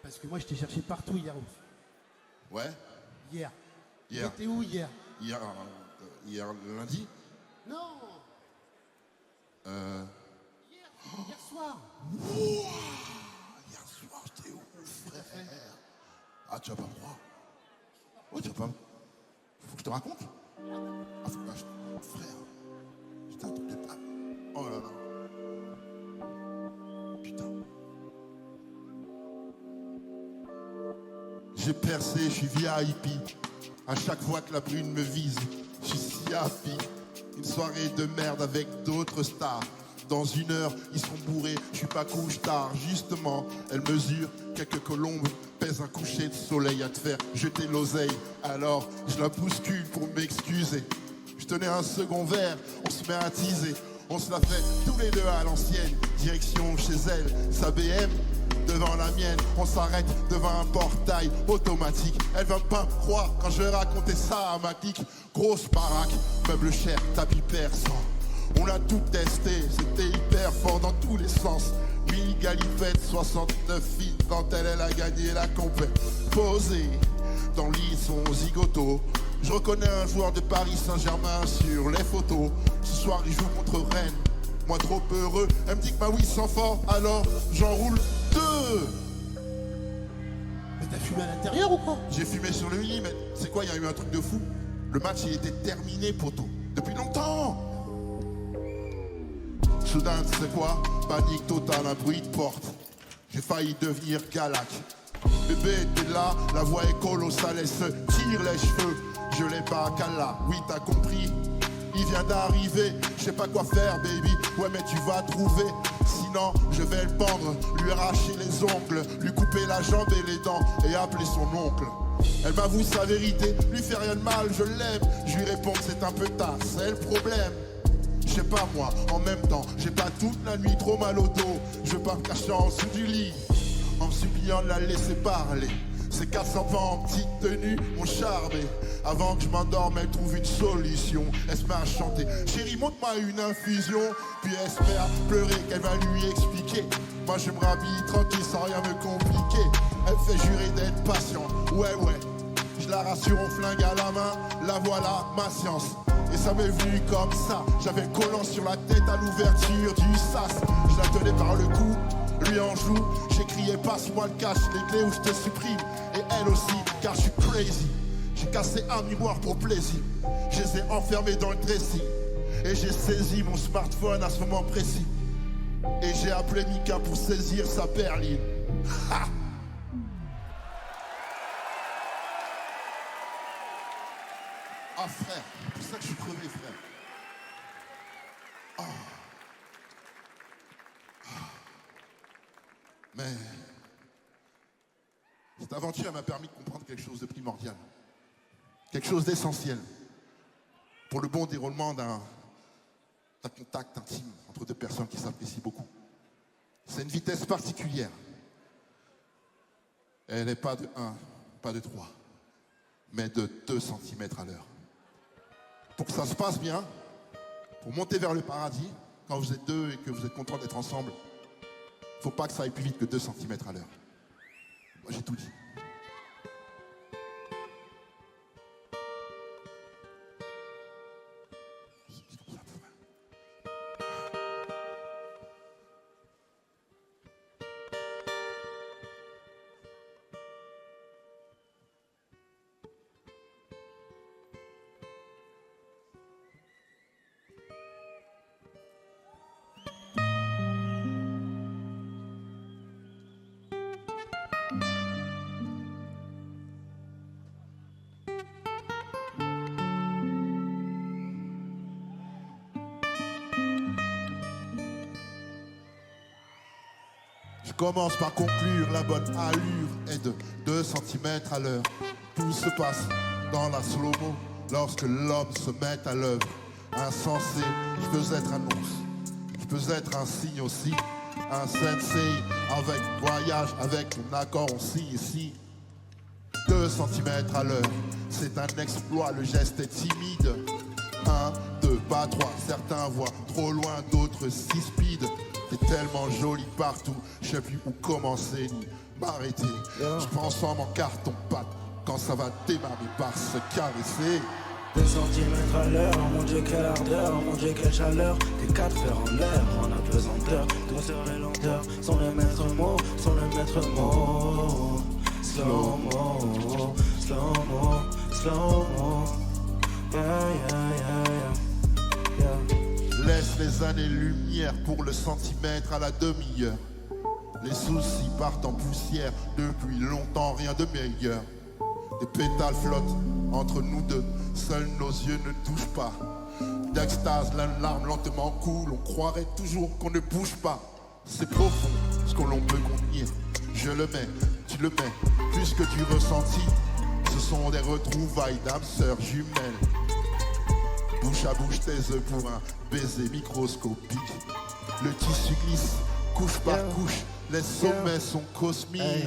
Parce que moi, je t'ai cherché partout hier. Ouais. Hier. Hier. T'étais où hier? Hier lundi. Non. Hier soir. Hier soir, j'étais où, frère? Ah, tu vas pas me croire. Ouais, tu vas pas me... Faut que je te raconte. Ah, faut que frère. J'étais un truc de table. Oh là là. Putain. J'ai percé, je suis VIP. À chaque fois que la brune me vise, je suis si happy. Une soirée de merde avec d'autres stars. Dans 1 heure, ils sont bourrés, je suis pas couche tard. Justement, elle mesure quelques colombes, pèse un coucher de soleil à te faire jeter l'oseille. Alors, je la bouscule pour m'excuser. Je tenais un second verre, on se met à teaser. On se la fait tous les deux à l'ancienne. Direction chez elle, sa BM devant la mienne. On s'arrête devant un portail automatique. Elle va pas me croire quand je vais raconter ça à ma clique. Grosse baraque, meuble cher, tapis persan. On a tout testé, c'était hyper fort dans tous les sens. Mini galipette, 69 filles, quand elle a gagné la compète. Posé dans le lit, son zigoto. Je reconnais un joueur de Paris Saint-Germain sur les photos. Ce soir, il joue contre Rennes. Moi trop heureux, elle me dit que ma oui sent fort, alors j'enroule 2. Mais t'as fumé à l'intérieur ou quoi? J'ai fumé sur le lit, mais c'est quoi, il y a eu un truc de fou. Le match, il était terminé, poto. Depuis longtemps. Soudain, tu sais quoi? Panique totale, un bruit de porte. J'ai failli devenir Galac. Bébé était là, la voix est colossale, elle se tire les cheveux. Je l'ai pas cala, oui t'as compris. Il vient d'arriver, je sais pas quoi faire baby. Ouais mais tu vas trouver. Sinon je vais le pendre, lui arracher les ongles, lui couper la jambe et les dents et appeler son oncle. Elle m'avoue sa vérité, lui fait rien de mal, je l'aime. Je lui réponds que c'est un peu tard, c'est le problème. Je sais pas moi, en même temps, j'ai pas toute la nuit trop mal au dos. Je veux pas me cacher en dessous du lit, en me suppliant de la laisser parler. Ces 400 ans en petite tenue m'ont charmé. Avant que je m'endorme, elle trouve une solution. Elle se met à chanter, chérie montre-moi une infusion. Puis elle se met à pleurer qu'elle va lui expliquer. Moi je me rhabille tranquille sans rien me compliquer. Elle fait jurer d'être patient, ouais. Je la rassure, on flingue à la main, la voilà ma science. Et ça m'est venu comme ça, j'avais le collant sur la tête à l'ouverture du sas. Je la tenais par le cou, lui en joue. J'ai crié passe-moi le cash, les clés où je te supprime. Et elle aussi, car je suis crazy. J'ai cassé un miroir pour plaisir. Je les ai enfermés dans le dressing. Et j'ai saisi mon smartphone à ce moment précis. Et j'ai appelé Mika pour saisir sa berline. Ha! Ah frère, c'est pour ça que je suis crevé frère. Oh. Mais cette aventure m'a permis de comprendre quelque chose de primordial. Quelque chose d'essentiel. Pour le bon déroulement d'un contact intime entre deux personnes qui s'apprécient beaucoup. C'est une vitesse particulière. Elle n'est pas de 1, pas de 3, mais de 2 cm à l'heure. Pour que ça se passe bien, pour monter vers le paradis, quand vous êtes deux et que vous êtes contents d'être ensemble, faut pas que ça aille plus vite que 2 cm à l'heure. Moi j'ai tout dit. Je commence par conclure, la bonne allure est de 2 cm à l'heure. Tout se passe dans la slow-mo lorsque l'homme se met à l'œuvre. Insensé, je peux être un ours, je peux être un signe aussi, un sensei avec voyage, avec ton accord, on signe ici. 2 cm à l'heure, c'est un exploit, le geste est timide. 1, 2, pas 3, certains voient trop loin, d'autres si speed. T'es tellement jolie partout, je sais plus où commencer ni m'arrêter. Je transforme en carton-pâte quand ça va démarrer par se caresser. 2 centimètres à l'heure, mon Dieu quelle ardeur, mon Dieu quelle chaleur. Tes 4 fers en l'air, en apesanteur. Douceur et lenteur sont les maîtres mots, sont les maîtres mots. Slow mo, slow mo, slow mo. Yeah, yeah, yeah, yeah. Laisse les années-lumière pour le centimètre à la demi-heure. Les soucis partent en poussière, depuis longtemps rien de meilleur. Des pétales flottent entre nous deux, seuls nos yeux ne touchent pas. D'extase, larme lentement coule, on croirait toujours qu'on ne bouge pas. C'est profond, ce que l'on peut contenir. Je le mets, tu le mets, plus que du ressenti. Ce sont des retrouvailles d'âmes sœurs jumelles. Bouche à bouche, tes œufs pour un baiser microscopique. Le tissu glisse, couche par couche, les sommets sont cosmiques.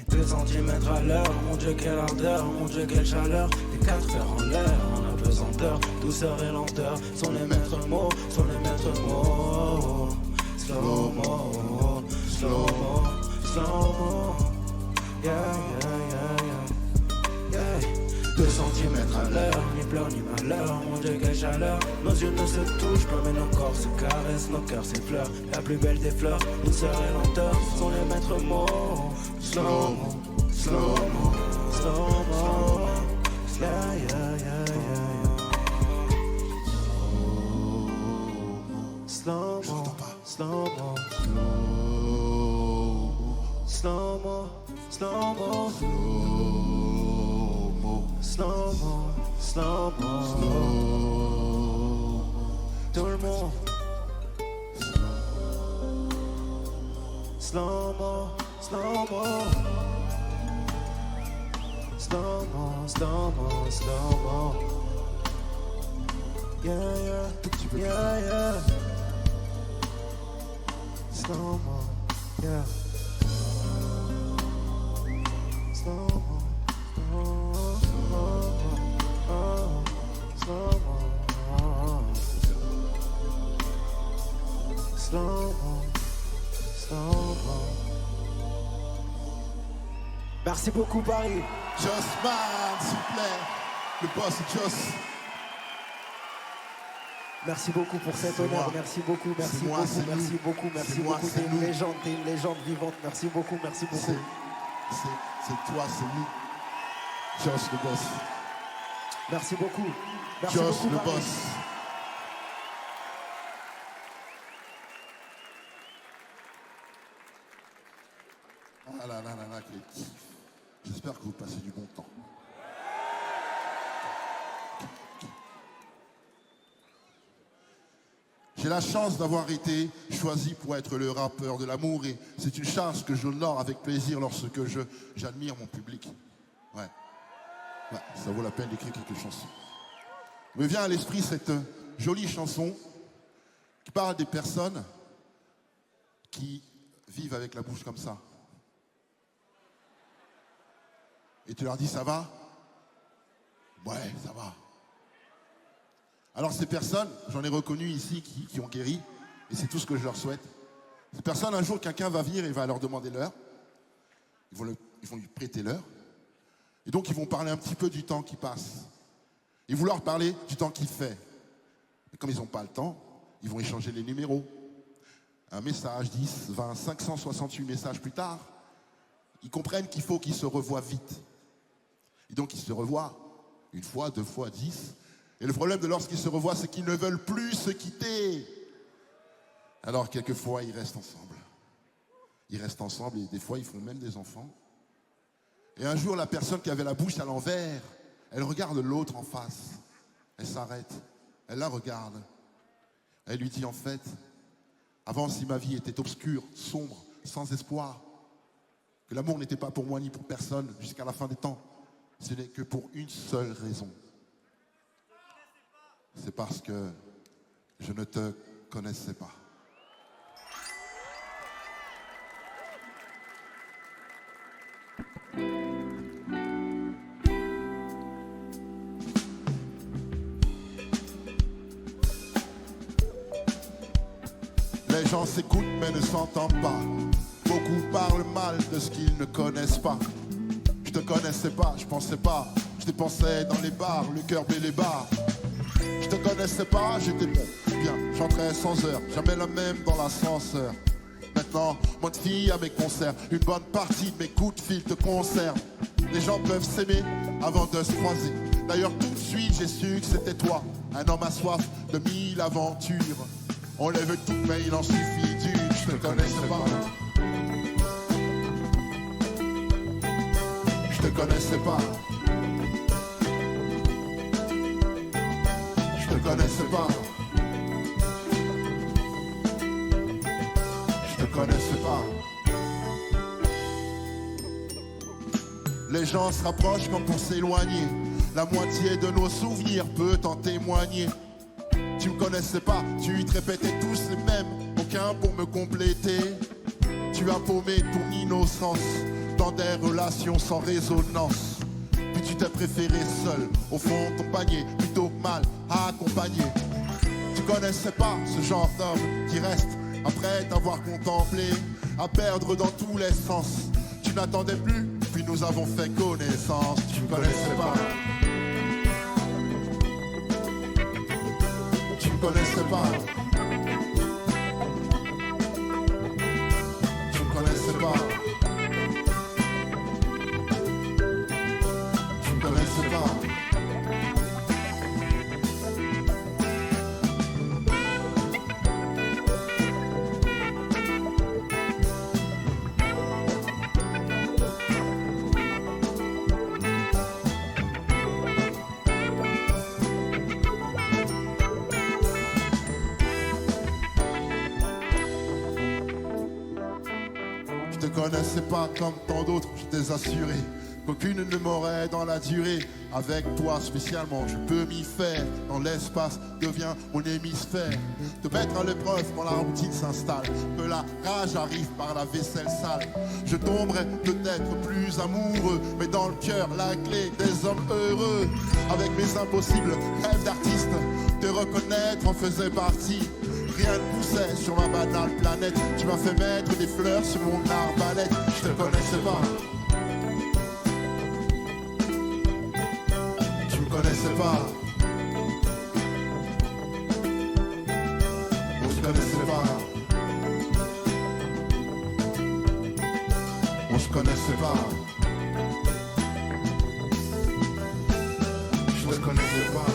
2 centimètres à l'heure, mon Dieu quelle ardeur, mon Dieu quelle chaleur. Les 4 fers en l'air, en apesanteur. Douceur et lenteur sont les maîtres mots, sont les maîtres mots. Slow mo, slow mo, slow mo. Yeah, yeah, yeah, yeah, yeah. 2 centimètres à l'heure, ni pleurs ni malheur, mon Dieu quelle chaleur. Nos yeux ne se touchent pas mais nos corps se caressent, nos cœurs s'effleurent. La plus belle des fleurs, douceur et lenteur sont les maîtres mots. Slow mo, slow mo, slow mo. Yeah, yeah, yeah, yeah. Slow mo, slow mo, slow mo, slow mo, slow mo, slow mo. Tout le monde. Slow mo, slow mo. Slow mo, slow mo, slow mo. Yeah, yeah, yeah, yeah. Slow mo, yeah. Slow mo, slow mo, slow mo. Slow mo, slow mo. Merci beaucoup Paris. Jossman, s'il vous plaît. Le boss Joss. Merci beaucoup pour cet honneur, merci beaucoup, merci moi, beaucoup, c'est merci nous. beaucoup, merci C'est moi, beaucoup. c'est T'es nous. une légende vivante, merci beaucoup, merci beaucoup. C'est toi, c'est nous. Joss le boss. Merci beaucoup. Merci Joss beaucoup, le Paris. boss. Ah là là là là, quel kiff. J'espère que vous passez du bon temps. J'ai la chance d'avoir été choisi pour être le rappeur de l'amour et c'est une charge que j'honore avec plaisir lorsque j'admire mon public. Ouais, ça vaut la peine d'écrire quelques chansons. Me vient à l'esprit cette jolie chanson qui parle des personnes qui vivent avec la bouche comme ça. Et tu leur dis ça va? Ouais, ça va. Alors ces personnes, j'en ai reconnu ici qui ont guéri, et c'est tout ce que je leur souhaite. Ces personnes, un jour, quelqu'un va venir et va leur demander l'heure. Ils vont lui prêter l'heure. Et donc ils vont parler un petit peu du temps qui passe. Ils vont leur parler du temps qu'il fait. Et comme ils n'ont pas le temps, ils vont échanger les numéros. Un message, 10, 20, 568 messages plus tard, ils comprennent qu'il faut qu'ils se revoient vite. Et donc ils se revoient 1 fois, 2 fois, 10. Et le problème de lorsqu'ils se revoient, c'est qu'ils ne veulent plus se quitter. Alors quelquefois, ils restent ensemble. Ils restent ensemble et des fois, ils font même des enfants. Et un jour, la personne qui avait la bouche à l'envers, elle regarde l'autre en face. Elle s'arrête. Elle la regarde. Elle lui dit en fait, avant si ma vie était obscure, sombre, sans espoir, que l'amour n'était pas pour moi ni pour personne jusqu'à la fin des temps, ce n'est que pour une seule raison. C'est parce que je ne te connaissais pas. Les gens s'écoutent mais ne s'entendent pas. Beaucoup parlent mal de ce qu'ils ne connaissent pas. Je te connaissais pas, je pensais pas. Je dépensais dans les bars, le cœur et les bars. Je te connaissais pas, j'étais bon, bien, j'entrais sans heure, jamais la même dans l'ascenseur. Maintenant, moins de filles à mes concerts, une bonne partie de mes coups de fil te concernent. Les gens peuvent s'aimer avant de se croiser. D'ailleurs, tout de suite, j'ai su que c'était toi, un homme à soif de 1000 aventures. On les veut toutes, mais il en suffit d'une. Je te connaissais pas. Je te connaissais pas. Je te connaissais pas. Je te connaissais pas. Les gens se rapprochent comme pour s'éloigner. La moitié de nos souvenirs peut en témoigner. Tu me connaissais pas, tu te répétais tous les mêmes, aucun pour me compléter. Tu as paumé ton innocence dans des relations sans résonance. Puis tu t'es préféré seul, au fond de ton panier, plutôt mal accompagné. Tu connaissais pas ce genre d'homme qui reste après t'avoir contemplé, à perdre dans tous les sens. Tu n'attendais plus, puis nous avons fait connaissance. Tu me connaissais pas. Tu me connaissais pas. Tu me connaissais pas. Tu me connaissais pas. Je te connaissais pas comme tant d'autres, je t'ai assuré qu'aucune ne m'aurait dans la durée. Avec toi spécialement, je peux m'y faire. Dans l'espace devient mon hémisphère. Te mettre à l'épreuve quand la routine s'installe, que la rage arrive par la vaisselle sale. Je tomberai peut-être plus amoureux, mais dans le cœur la clé des hommes heureux. Avec mes impossibles rêves d'artiste, te reconnaître en faisait partie. Rien ne poussait sur ma banale planète. Tu m'as fait mettre des fleurs sur mon arbalète. Je te connaissais pas. Tu me connaissais pas. On se connaissait pas. On se connaissait pas. Je te connaissais pas.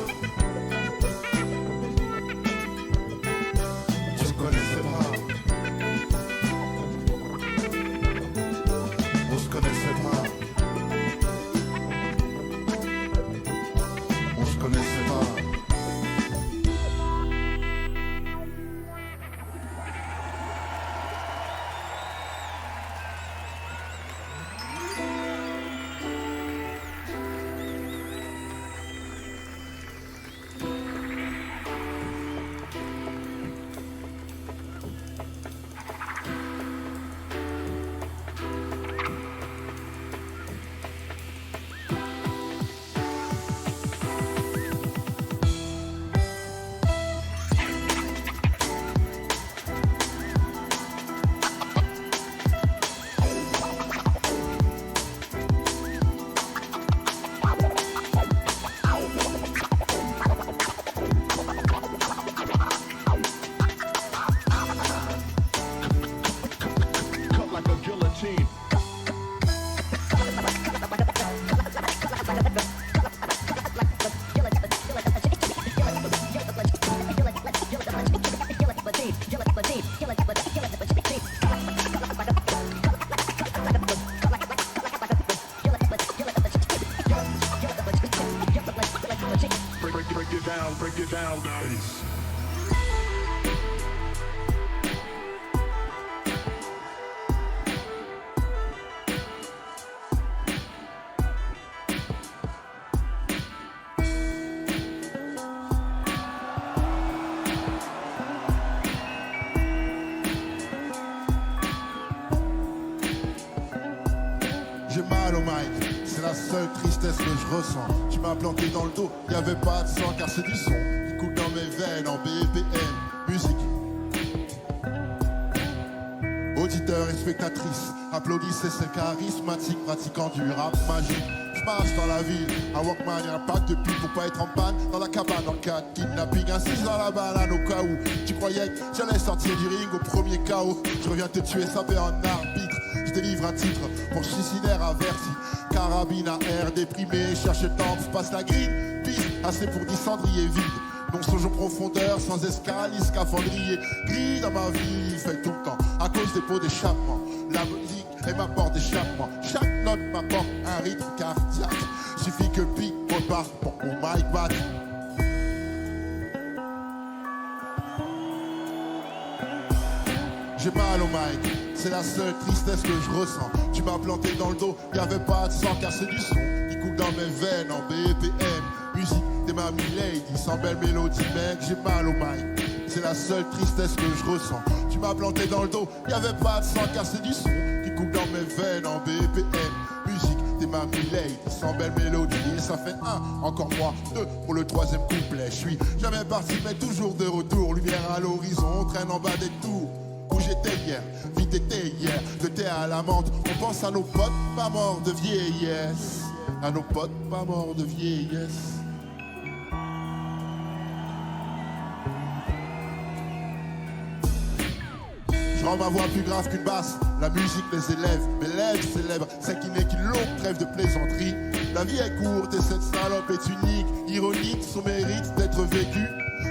Break it down, guys. J'ai mal au mic, c'est la seule tristesse que je ressens. Tu m'as planté dans le dos, y avait pas de sang car c'est du son qui coule dans mes veines en BPM. Musique. auditeurs et spectatrices, applaudissez ces charismatiques pratiquants du rap magique. J'marche dans la ville, un Walkman et un pack de pile pour pas être en panne. Dans la cabane en cas de kidnapping, insiste dans la banane au cas où tu croyais que j'allais sortir du ring au premier chaos. Je reviens te tuer, ça fait un arbitre. Je délivre un titre pour suicidaire averti. Carabine à air déprimé, cherche temps, passe la grille. Piste, assez pour 10 cendriers vides. Non songe en profondeur, sans escale, scaphandrier. Gris dans ma vie, il fait tout le temps, à cause des pots d'échappement. La musique est ma porte d'échappement. Chaque note m'apporte un rythme cardiaque. Suffit que pique reparte pour mon mic back. J'ai mal au mic, c'est la seule tristesse que je ressens. Tu m'as planté dans le dos, y'avait pas de sang car c'est du son qui coule dans mes veines en BPM. Musique des mamies lady, sans belle mélodie mec, j'ai mal au mic. C'est la seule tristesse que je ressens. Tu m'as planté dans le dos, y'avait pas de sang car c'est du son qui coule dans mes veines en BPM. Musique des mamies lady, sans belle mélodie. Et ça fait un, encore moi, deux pour le troisième couplet. Je suis jamais parti mais toujours de retour. Lumière à l'horizon, on traîne en bas des tours. Où j'étais hier, vite été hier, de thé à la menthe. On pense à nos potes pas morts de vieillesse. À nos potes pas morts de vieillesse. Je rends ma voix plus grave qu'une basse. La musique les élève, mes lèvres célèbres. C'est qui n'est qu'une longue trêve de plaisanterie. La vie est courte et cette salope est unique. Ironique, son mérite d'être vécu.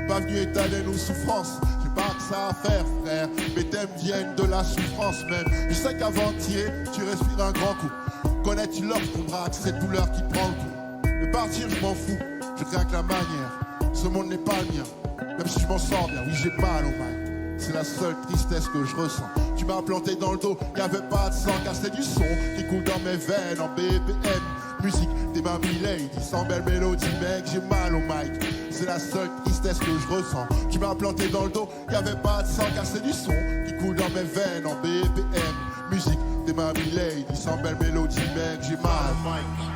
Pas venu étaler nos souffrances. Pas que ça à faire frère, mes thèmes viennent de la souffrance même. Je sais qu'avant de tirer, tu respires un grand coup. Connais-tu l'ordre qu'on braque, cette douleur qui prend le coup. De partir je m'en fous, je craque la manière. Ce monde n'est pas le mien, même si je m'en sors bien, oui j'ai mal au mic. C'est la seule tristesse que je ressens. Tu m'as planté dans le dos, y'avait pas de sang car c'est du son qui coule dans mes veines en BPM. Musique des mamies lady, sans belle mélodie mec, j'ai mal au mic. C'est la seule tristesse que je ressens. Tu m'as planté dans le dos, y'avait pas de sang car c'est du son qui coule dans mes veines en BPM. Musique des mamies lady, sans belle mélodie mec, j'ai mal au mic.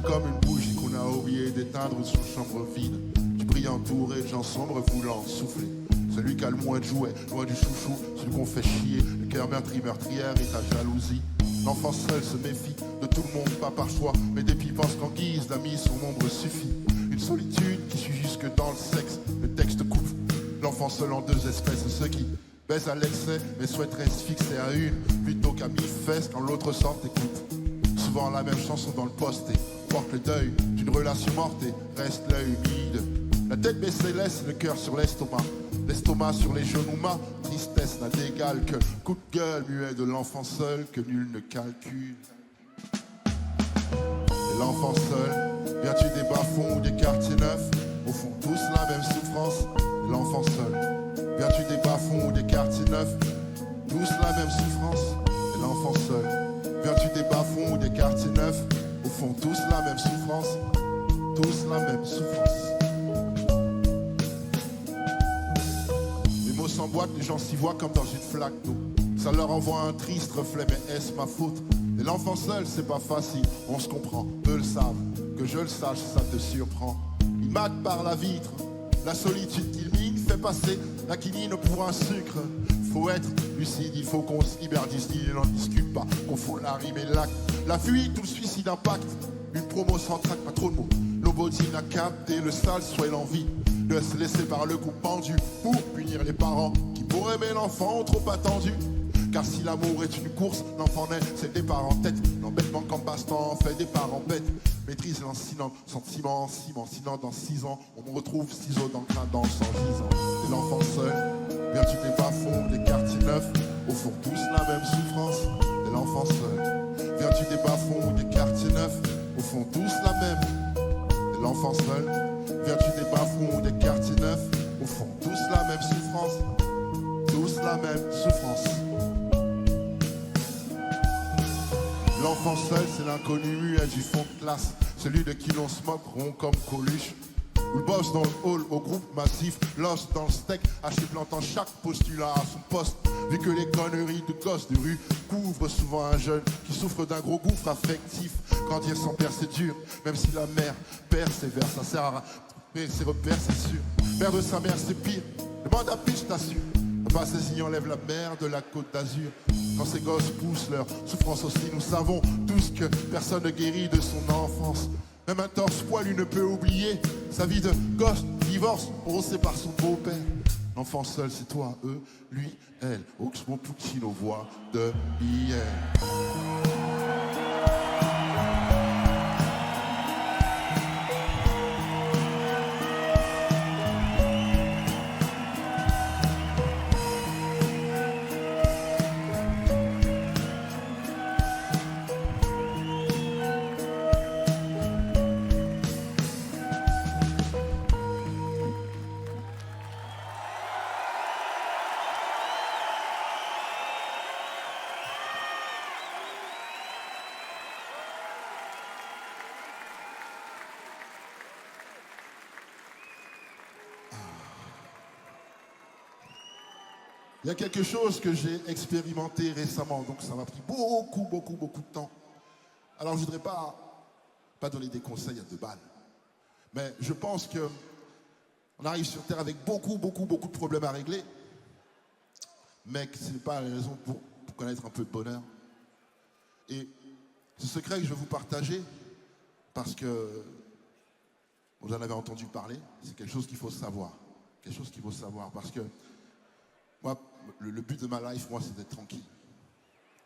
Comme une bougie qu'on a oublié d'éteindre sur chambre vide. Tu brilles entouré de gens sombres voulant souffler. Celui qui a le moins de jouets, loin du chouchou, celui qu'on fait chier. Le cœur meurtrière et ta jalousie. L'enfant seul se méfie de tout le monde, pas par choix, mais depuis pense qu'en guise d'amis son ombre suffit. Une solitude qui suit jusque dans le sexe. Le texte coupe l'enfant seul en deux espèces. Ceux qui baisent à l'excès mais souhaiteraient se fixer à une plutôt qu'à mi-fesse quand l'autre sort écoute. Souvent la même chanson dans le poste et porte le deuil d'une relation morte et reste l'œil humide. La tête baissée laisse le cœur sur l'estomac. L'estomac sur les genoux, ma tristesse n'a d'égal que coup de gueule muet de l'enfant seul que nul ne calcule. Et l'enfant seul, viens-tu des bas-fonds ou des quartiers neufs, au fond tous la même souffrance. Et l'enfant seul, viens-tu des bas-fonds ou des quartiers neufs, tous la même souffrance. Et l'enfant seul, viens-tu des bas-fonds ou des quartiers neufs, au fond tous la même souffrance, tous la même souffrance. Les mots s'emboîtent, les gens s'y voient comme dans une flaque d'eau. Ça leur envoie un triste reflet, mais est-ce ma faute? Et l'enfant seul, c'est pas facile, on se comprend, eux le savent. Que je le sache, ça te surprend. Il mate par la vitre, la solitude qu'il mine fait passer la quinine pour un sucre. Faut être lucide, il faut qu'on se libère d'ici, il n'en discute pas, qu'on fout la rime et l'acte. La fuite ou le suicide impact, une promo sans trac, pas trop de mots. L'obodine a capté le sale soit l'envie de se laisser par le coup pendu pour punir les parents qui pour aimer l'enfant ont trop attendu. Car si l'amour est une course, l'enfant naît, c'est des parents en tête. L'embêtement qu'en passe-temps fait des parents bêtes. Maîtrise l'incident, sentiment, ciment, sinon dans 6 ans, on me retrouve ciseaux dans le crâne dans 110 ans. Et l'enfant seul, viens-tu des bas-fonds, des quartiers neufs, au fond tous la même souffrance. Et l'enfant seul, viens-tu des bas-fonds, des quartiers neufs, au fond tous la même. Et l'enfant seul, viens-tu des bas-fonds, des quartiers neufs, au fond tous la même souffrance. tous la même souffrance. L'enfant seul, c'est l'inconnu muet du fond de classe, celui de qui l'on se moque rond comme Coluche. Ou le boss dans le hall au groupe massif, l'os dans le steak, achiplantant chaque postulat à son poste. Vu que les conneries de gosses de rue couvrent souvent un jeune qui souffre d'un gros gouffre affectif. Grandir sans père c'est dur, même si la mère persévère, ça sert à rien. Mais ses repères c'est sûr, perdre sa mère c'est pire, demande à pitch t'assure. Pas saisi enlève la mer de la côte d'Azur. Quand ces gosses poussent leur souffrance aussi, nous savons tous que personne ne guérit de son enfance. Même un torse poilu ne peut oublier sa vie de gosse, divorce, brossé par son beau-père. L'enfant seul, c'est toi, eux, lui, elle. Oxmo Puccino, voix de hier. Il y a quelque chose que j'ai expérimenté récemment, donc ça m'a pris beaucoup de temps. Alors je ne voudrais pas donner des conseils à 2 balles. Mais je pense qu'on arrive sur Terre avec beaucoup de problèmes à régler. Mais que ce n'est pas la raison pour connaître un peu de bonheur. Et ce secret que je vais vous partager, parce que vous en avez entendu parler, c'est quelque chose qu'il faut savoir. Quelque chose qu'il faut savoir, parce que moi, le but de ma life, moi, c'est d'être tranquille.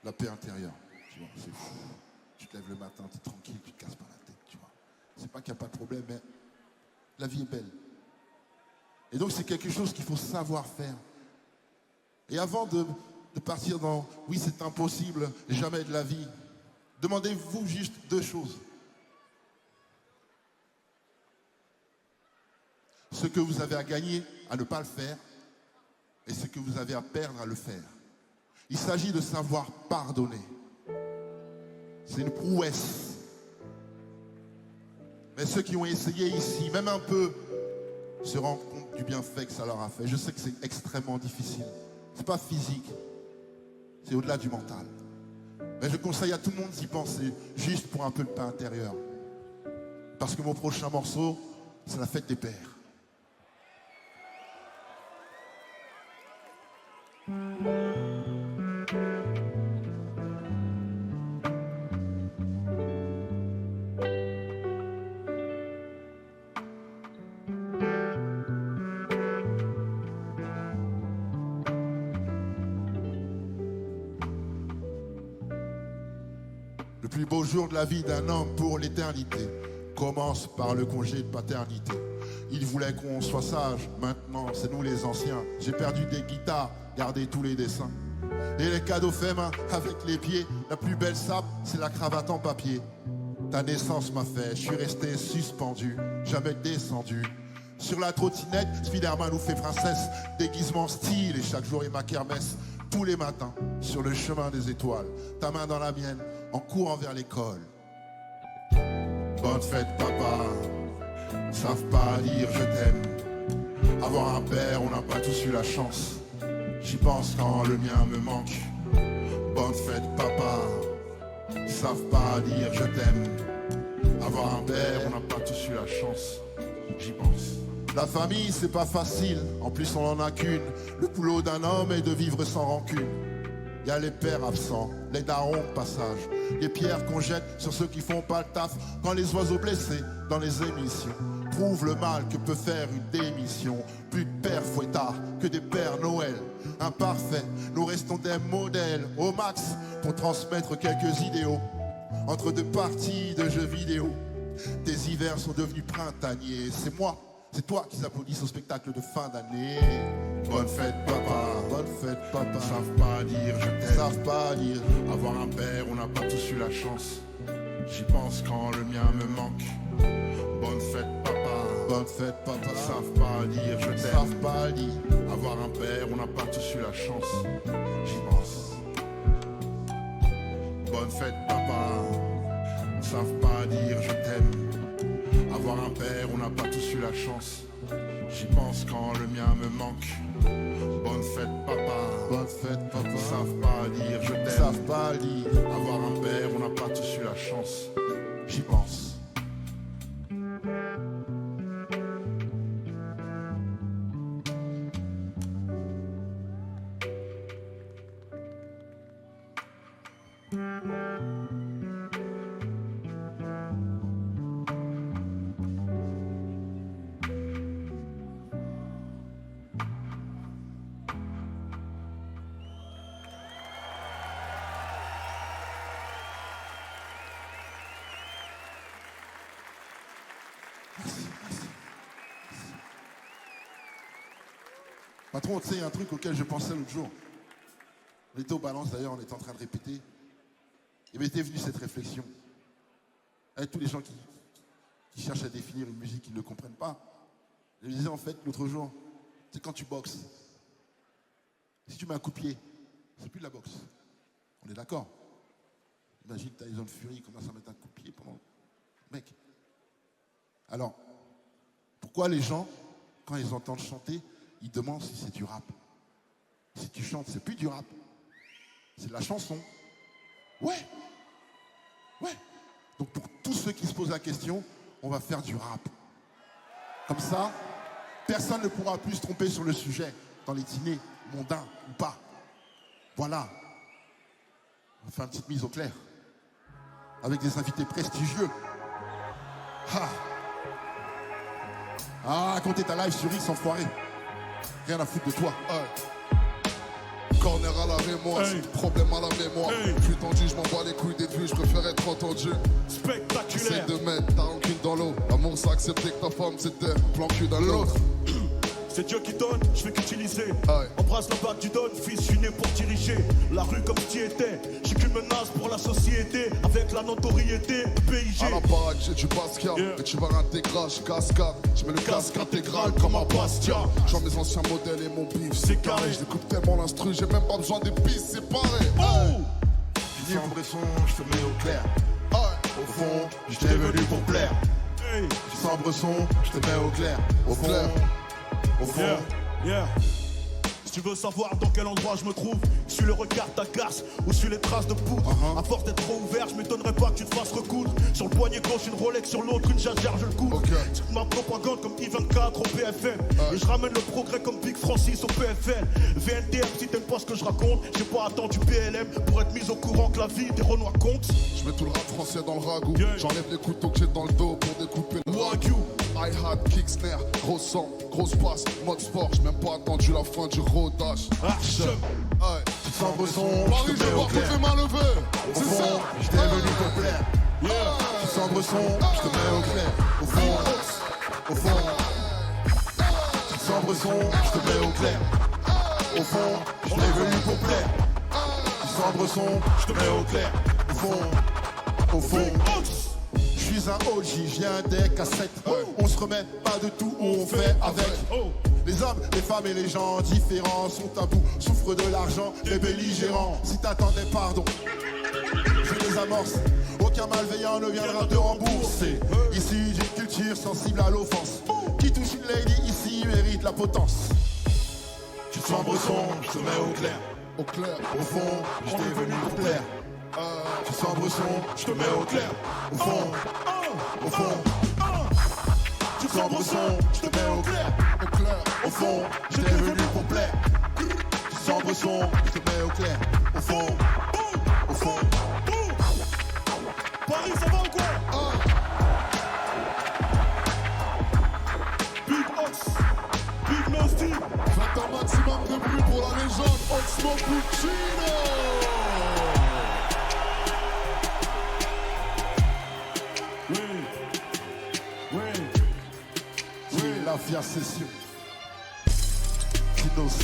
La paix intérieure. Tu vois, c'est fou. Tu te lèves le matin, tu es tranquille, tu te casses pas la tête, tu vois. C'est pas qu'il n'y a pas de problème, mais la vie est belle. Et donc, c'est quelque chose qu'il faut savoir faire. Et avant de partir dans « oui, c'est impossible, jamais de la vie », demandez-vous juste 2 choses. Ce que vous avez à gagner à ne pas le faire, et ce que vous avez à perdre à le faire. Il s'agit de savoir pardonner. C'est une prouesse. Mais ceux qui ont essayé ici, même un peu, se rendent compte du bienfait que ça leur a fait. Je sais que c'est extrêmement difficile. C'est pas physique. C'est au-delà du mental. Mais je conseille à tout le monde d'y penser, juste pour un peu de paix intérieur. Parce que mon prochain morceau, c'est la fête des pères. Le plus beau jour de la vie d'un homme pour l'éternité commence par le congé de paternité. Il voulait qu'on soit sage, maintenant c'est nous les anciens. J'ai perdu des guitares, gardé tous les dessins. Et les cadeaux faits main avec les pieds. La plus belle sape, c'est la cravate en papier. Ta naissance m'a fait, je suis resté suspendu, jamais descendu. Sur la trottinette, Spiderman nous fait princesse. Déguisement style et chaque jour est ma kermesse. Tous les matins, sur le chemin des étoiles, ta main dans la mienne, en courant vers l'école. Bonne fête papa, savent pas dire je t'aime. Avoir un père, on n'a pas tous eu la chance. J'y pense quand le mien me manque. Bonne fête papa, savent pas dire je t'aime. Avoir un père, on n'a pas tous eu la chance. J'y pense. La famille c'est pas facile, en plus on en a qu'une. Le boulot d'un homme est de vivre sans rancune. Y a les pères absents, les darons de passage, les pierres qu'on jette sur ceux qui font pas le taf. Quand les oiseaux blessés dans les émissions prouvent le mal que peut faire une démission. Plus de pères fouettards que des pères Noël. Imparfaits, nous restons des modèles au max pour transmettre quelques idéaux. Entre 2 parties de jeux vidéo, tes hivers sont devenus printaniers. C'est moi, c'est toi qui applaudissent au spectacle de fin d'année. Bonne fête papa, bonne fête papa. Savent pas dire je t'aime, savent pas dire. Avoir un père, on n'a pas tous eu la chance. J'y pense quand le mien me manque. Bonne fête papa, bonne fête papa. Savent pas dire je t'aime, savent pas dire. Avoir un père, on n'a pas tous eu la chance. J'y pense. Bonne fête, papa. Ils savent pas dire je t'aime. Avoir un père, on n'a pas tous eu la chance. J'y pense quand le mien me manque. Bonne fête, papa. Bonne fête, papa. Ils savent pas dire je t'aime. Ils savent pas dire. Avoir un père, on n'a pas tous eu la chance. J'y pense. Patron, tu sais, il y a un truc auquel je pensais l'autre jour. On était au Balance d'ailleurs, on était en train de répéter. Et m'était venue cette réflexion. Avec tous les gens qui cherchent à définir une musique qu'ils ne comprennent pas. Je me disais en fait l'autre jour, c'est quand tu boxes. Si tu mets un coup de pied, c'est plus de la boxe. On est d'accord? Imagine Tyson Fury commence à mettre un coup de pied pendant... Mec. Alors, pourquoi les gens, quand ils entendent chanter, ils demandent si c'est du rap? Si tu chantes, c'est plus du rap. C'est de la chanson. Ouais. Ouais. Donc pour tous ceux qui se posent la question, on va faire du rap. Comme ça, personne ne pourra plus se tromper sur le sujet dans les dîners mondains ou pas. Voilà. On va faire une petite mise au clair. Avec des invités prestigieux. Racontez ta live sur X, enfoiré. Rien à foutre de toi. Corner à la mémoire, problème à la mémoire. Je suis tendu, je m'en bats les couilles des vues, je préfère être entendu. Spectaculaire. Essaye de mettre ta rancune dans l'eau. L'amour, c'est accepter que ta femme c'était plan cul dans l'autre. C'est Dieu qui donne, je fais qu'utiliser. Embrasse la bague du donne, fils, je suis né pour diriger la rue comme tu étais. Je suis qu'une menace pour la société, avec la notoriété PIG. À la baraque, j'ai du Basquiat, et tu vas intégral, je cascade. Je mets le casque intégral comme un Bastia. J'en mes anciens modèles et mon bif, c'est carré. Je découpe tellement l'instru, j'ai même pas besoin des pistes séparées. Tu dis en bresson, je te mets au clair. Au fond, je t'ai venu pour plaire. Tu sens bresson, je te mets au clair. Au fond. Au fond. Si tu veux savoir dans quel endroit je me trouve, sur le regard ta garce ou sur les traces de poudre. À force d'être trop ouvert, je m'étonnerais pas que tu te fasses recoudre. Sur le poignet gauche, une Rolex, sur l'autre, une jagère, je le couvre. C'est ma propagande comme I24 au PFM. Et je ramène le progrès comme Big Francis au PFL. VNTM, si t'aimes pas ce que je raconte, j'ai pas attendu PLM pour être mis au courant que la vie des Renois compte. Je mets tout le rap français dans le ragout. J'enlève les couteaux que j'ai dans le dos pour découper le wagyu. Hi-hat, kick, snare, gros sang, grosse passe, mode sport. J'ai même pas attendu la fin du rodage. Tu sens bresson, Paris, je te je mets au vois que clair. les mains levées. Au fond, je t'ai venu pour plaire. Tu sens bresson, je te mets au clair. Au fond, au fond. Tu sens bresson, je te mets au clair. Au fond, je t'ai venu pour plaire. Tu sens bresson, je te mets au clair. Au fond, au fond. Je suis un OG, je viens des cassettes. On se remet pas de tout, on fait avec. Les hommes, les femmes et les gens différents sont à bout, souffrent de l'argent, les belligérants. Si t'attendais pardon, je les amorce. Aucun malveillant ne viendra te rembourser. Issu d'une culture sensible à l'offense. Qui touche une lady ici mérite la potence. Tu te sens bresson, je te mets au clair. Au clair, Au fond, je t'ai venu pour plaire. Tu sens bresson, je te mets au clair. Au fond, au fond. Tu sens bresson, je te mets au clair. au clair. Au fond, je t'ai venu pour plaire. Tu sens bresson, je te mets au clair. Au fond, au fond. Paris, ça va ou quoi? Big Ox, Big Nasty. Faites un maximum de bruit pour la légende Oxmo Puccino. La fière session. Tous.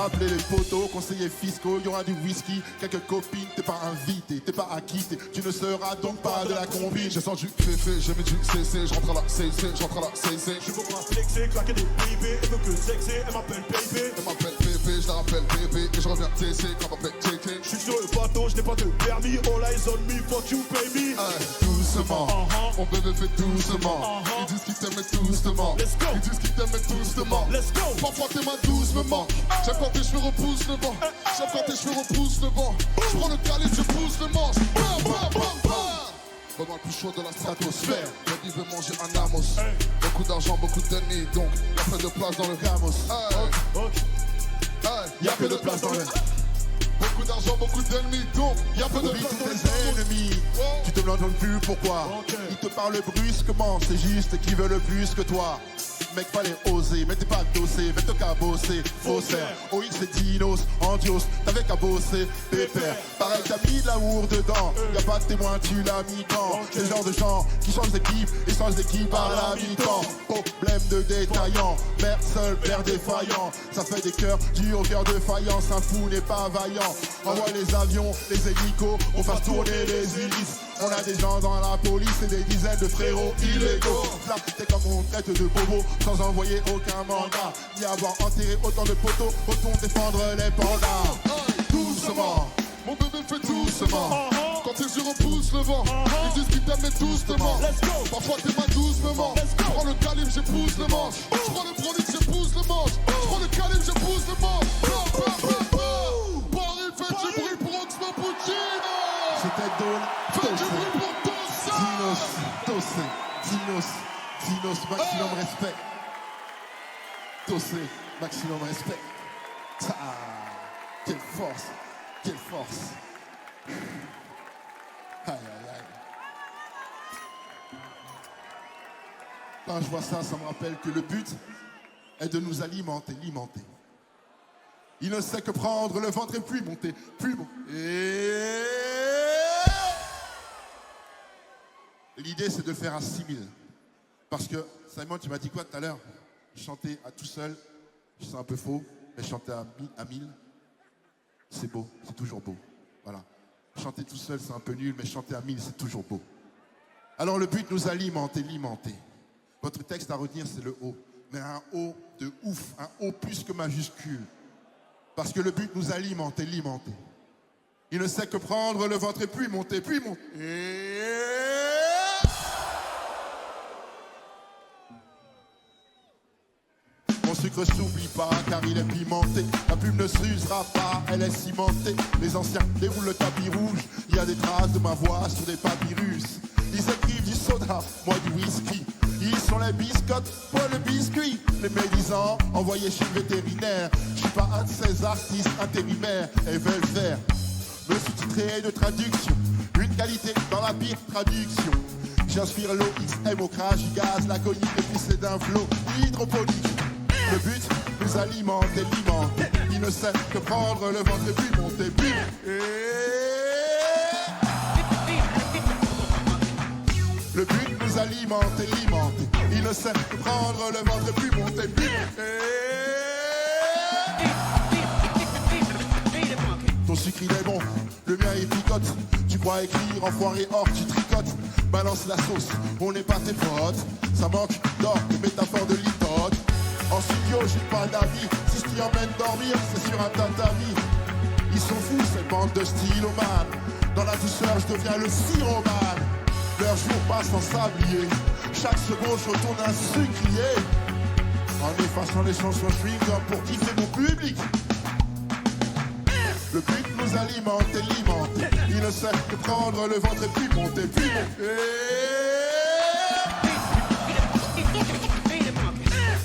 appelé les poteaux, conseillers fiscaux, il y aura du whisky, quelques copines, t'es pas invité, t'es pas acquitté, tu ne seras donc pas de la combine. J'ai senti du féfé, j'ai mis du CC, je rentre à la CC, je rentre à la CC. Je veux pas flexer, claquer des bébés, elle veut que sexer, elle m'appelle bébé. Elle m'appelle bébé, je la rappelle bébé, et je reviens TC quand m'appelle TT. Je suis sur le bateau, je n'ai pas de permis, all eyes on me, fuck you pay me. Doucement, mon bébé fait doucement. Ils disent qu'ils t'aiment doucement. Let's go. Ils disent qu'ils t'aiment doucement. Let's go. Parfois tes mains douces me manquent. J'aime quand tes cheveux repoussent le vent. J'aime quand tes cheveux repoussent le vent. Je prends le calice, je pousse le manche. Bam, bam, bam, bam. Vraiment le plus chaud de la stratosphère. Baby veut manger un amos. Beaucoup d'argent, beaucoup d'ennemis, donc y'a peu de place dans le Ramos. Y'a peu de place dans le... Beaucoup d'argent, beaucoup d'ennemis, donc y'a peu de Oublie place tous dans le tes ennemis, tu te demandes plus pourquoi. Ils te parlent brusquement, c'est juste qu'ils veulent plus que toi. Mec, fallait oser, mais t'es pas dossé, mais t'as qu'à bosser. Faussaire, OX et Dinos, Andios, t'avais qu'à bosser, pépère. Pareil, t'as mis de l'amour dedans, y'a pas de témoin, tu l'as mis quand. C'est le genre de gens qui changent d'équipe, ils changent d'équipe à la mi-temps. Problème de détaillant, mère seul, père défaillant. Ça fait des cœurs durs au cœur de faïence, un fou n'est pas vaillant. Envoie les avions, les hélicos, on fasse tourner les hélices. On a des gens dans la police et des dizaines de frérots illégaux. Là, t'es comme on traite de bobo sans envoyer aucun mandat. Ni avoir enterré autant de poteaux, autant défendre les pandas. Doucement, mon bébé fait doucement. Quand tes yeux repoussent le vent, ils disent qu'ils t'aiment mais doucement. Parfois tes mains doucement. Je prends le calibre, j'épouse le manche. Je prends le produit, j'épouse le manche. Je prends le calibre, j'épouse le manche. Paris fait du bruit pour Oxmo Puccino. C'était Dole, Faites du bruit pour Tossa. Dinos, Tossé, Dinos, maximum respect. Tossé, maximum respect. Quelle force, quelle force. Aïe, aïe, aïe. Quand je vois ça, ça me rappelle que le but est de nous alimenter. Il ne sait que prendre le ventre et puis monter, Et l'idée, c'est de le faire à 6000. Parce que, Simon, tu m'as dit quoi tout à l'heure? Chanter à tout seul, c'est un peu faux, mais chanter à 1000, c'est beau, c'est toujours beau. Voilà. Chanter tout seul, c'est un peu nul, mais chanter à 1000, c'est toujours beau. Alors le but, nous alimenter. Votre texte à retenir, c'est le O. Mais un O de ouf, un O plus que majuscule. Parce que le but, nous alimenter. Il ne sait que prendre le ventre et puis monter. Mon sucre s'oublie pas car il est pimenté. La plume ne s'usera pas, elle est cimentée. Les anciens déroulent le tapis rouge. Il y a des traces de ma voix sur des papyrus. Ils écrivent du soda, moi du whisky. Ils sont les biscottes, moi le biscuit. Les médisants envoyés chez le vétérinaire. Je suis pas un de ces artistes intérimaires. Et veulent faire me sous-titrer de traduction. Une qualité dans la pire traduction. J'inspire l'OXM au crash du gaz, la conique et puis c'est d'un flot hydroponique. Le but, nous alimenter. Il ne sait que prendre le ventre et puis monter. Le but, nous alimenter. Il ne sait que prendre le ventre et puis monter. Ton sucre il est bon, le mien il picote. Tu crois écrire, enfoiré or, tu tricotes. Balance la sauce, on n'est pas tes potes. Ça manque d'or, de métaphores de litote. En studio, j'ai pas d'avis. Si je t'y emmène dormir, c'est sur un tatami. Ils sont fous, cette bande de stylomanes. Dans la douceur, je deviens le siromane. Leurs jours passent en sablier. Chaque seconde, je retourne un sucrier. En effaçant les chansons chewing-gum pour kiffer mon public. Le but nous alimenter. Il ne sait que prendre le ventre et puis monter.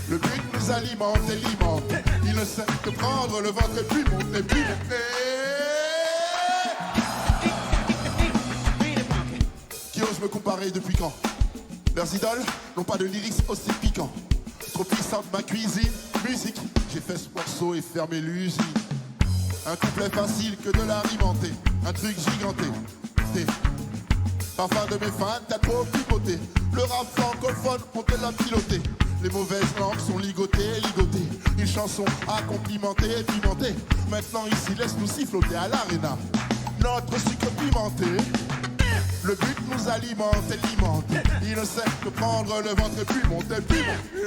Le but nous alimenter. Il ne sait que prendre le ventre et puis monter. Qui ose me comparer depuis quand? Leurs idoles n'ont pas de lyrics aussi piquants. Trop puissante ma cuisine, musique. J'ai fait ce morceau et fermé l'usine. Un couplet facile que de l'alimenter. Un truc giganté. Parfum de mes fans, t'as trop pipoté. Le rap francophone, on te l'a piloté. Les mauvaises langues sont ligotées, ligotées. Une chanson à complimenter, pimentée. Maintenant ici, laisse-nous siffloter à l'arena. Notre sucre pimenté. Le but nous alimente, alimente. Il ne sait que prendre le ventre et puis monter, puis monter.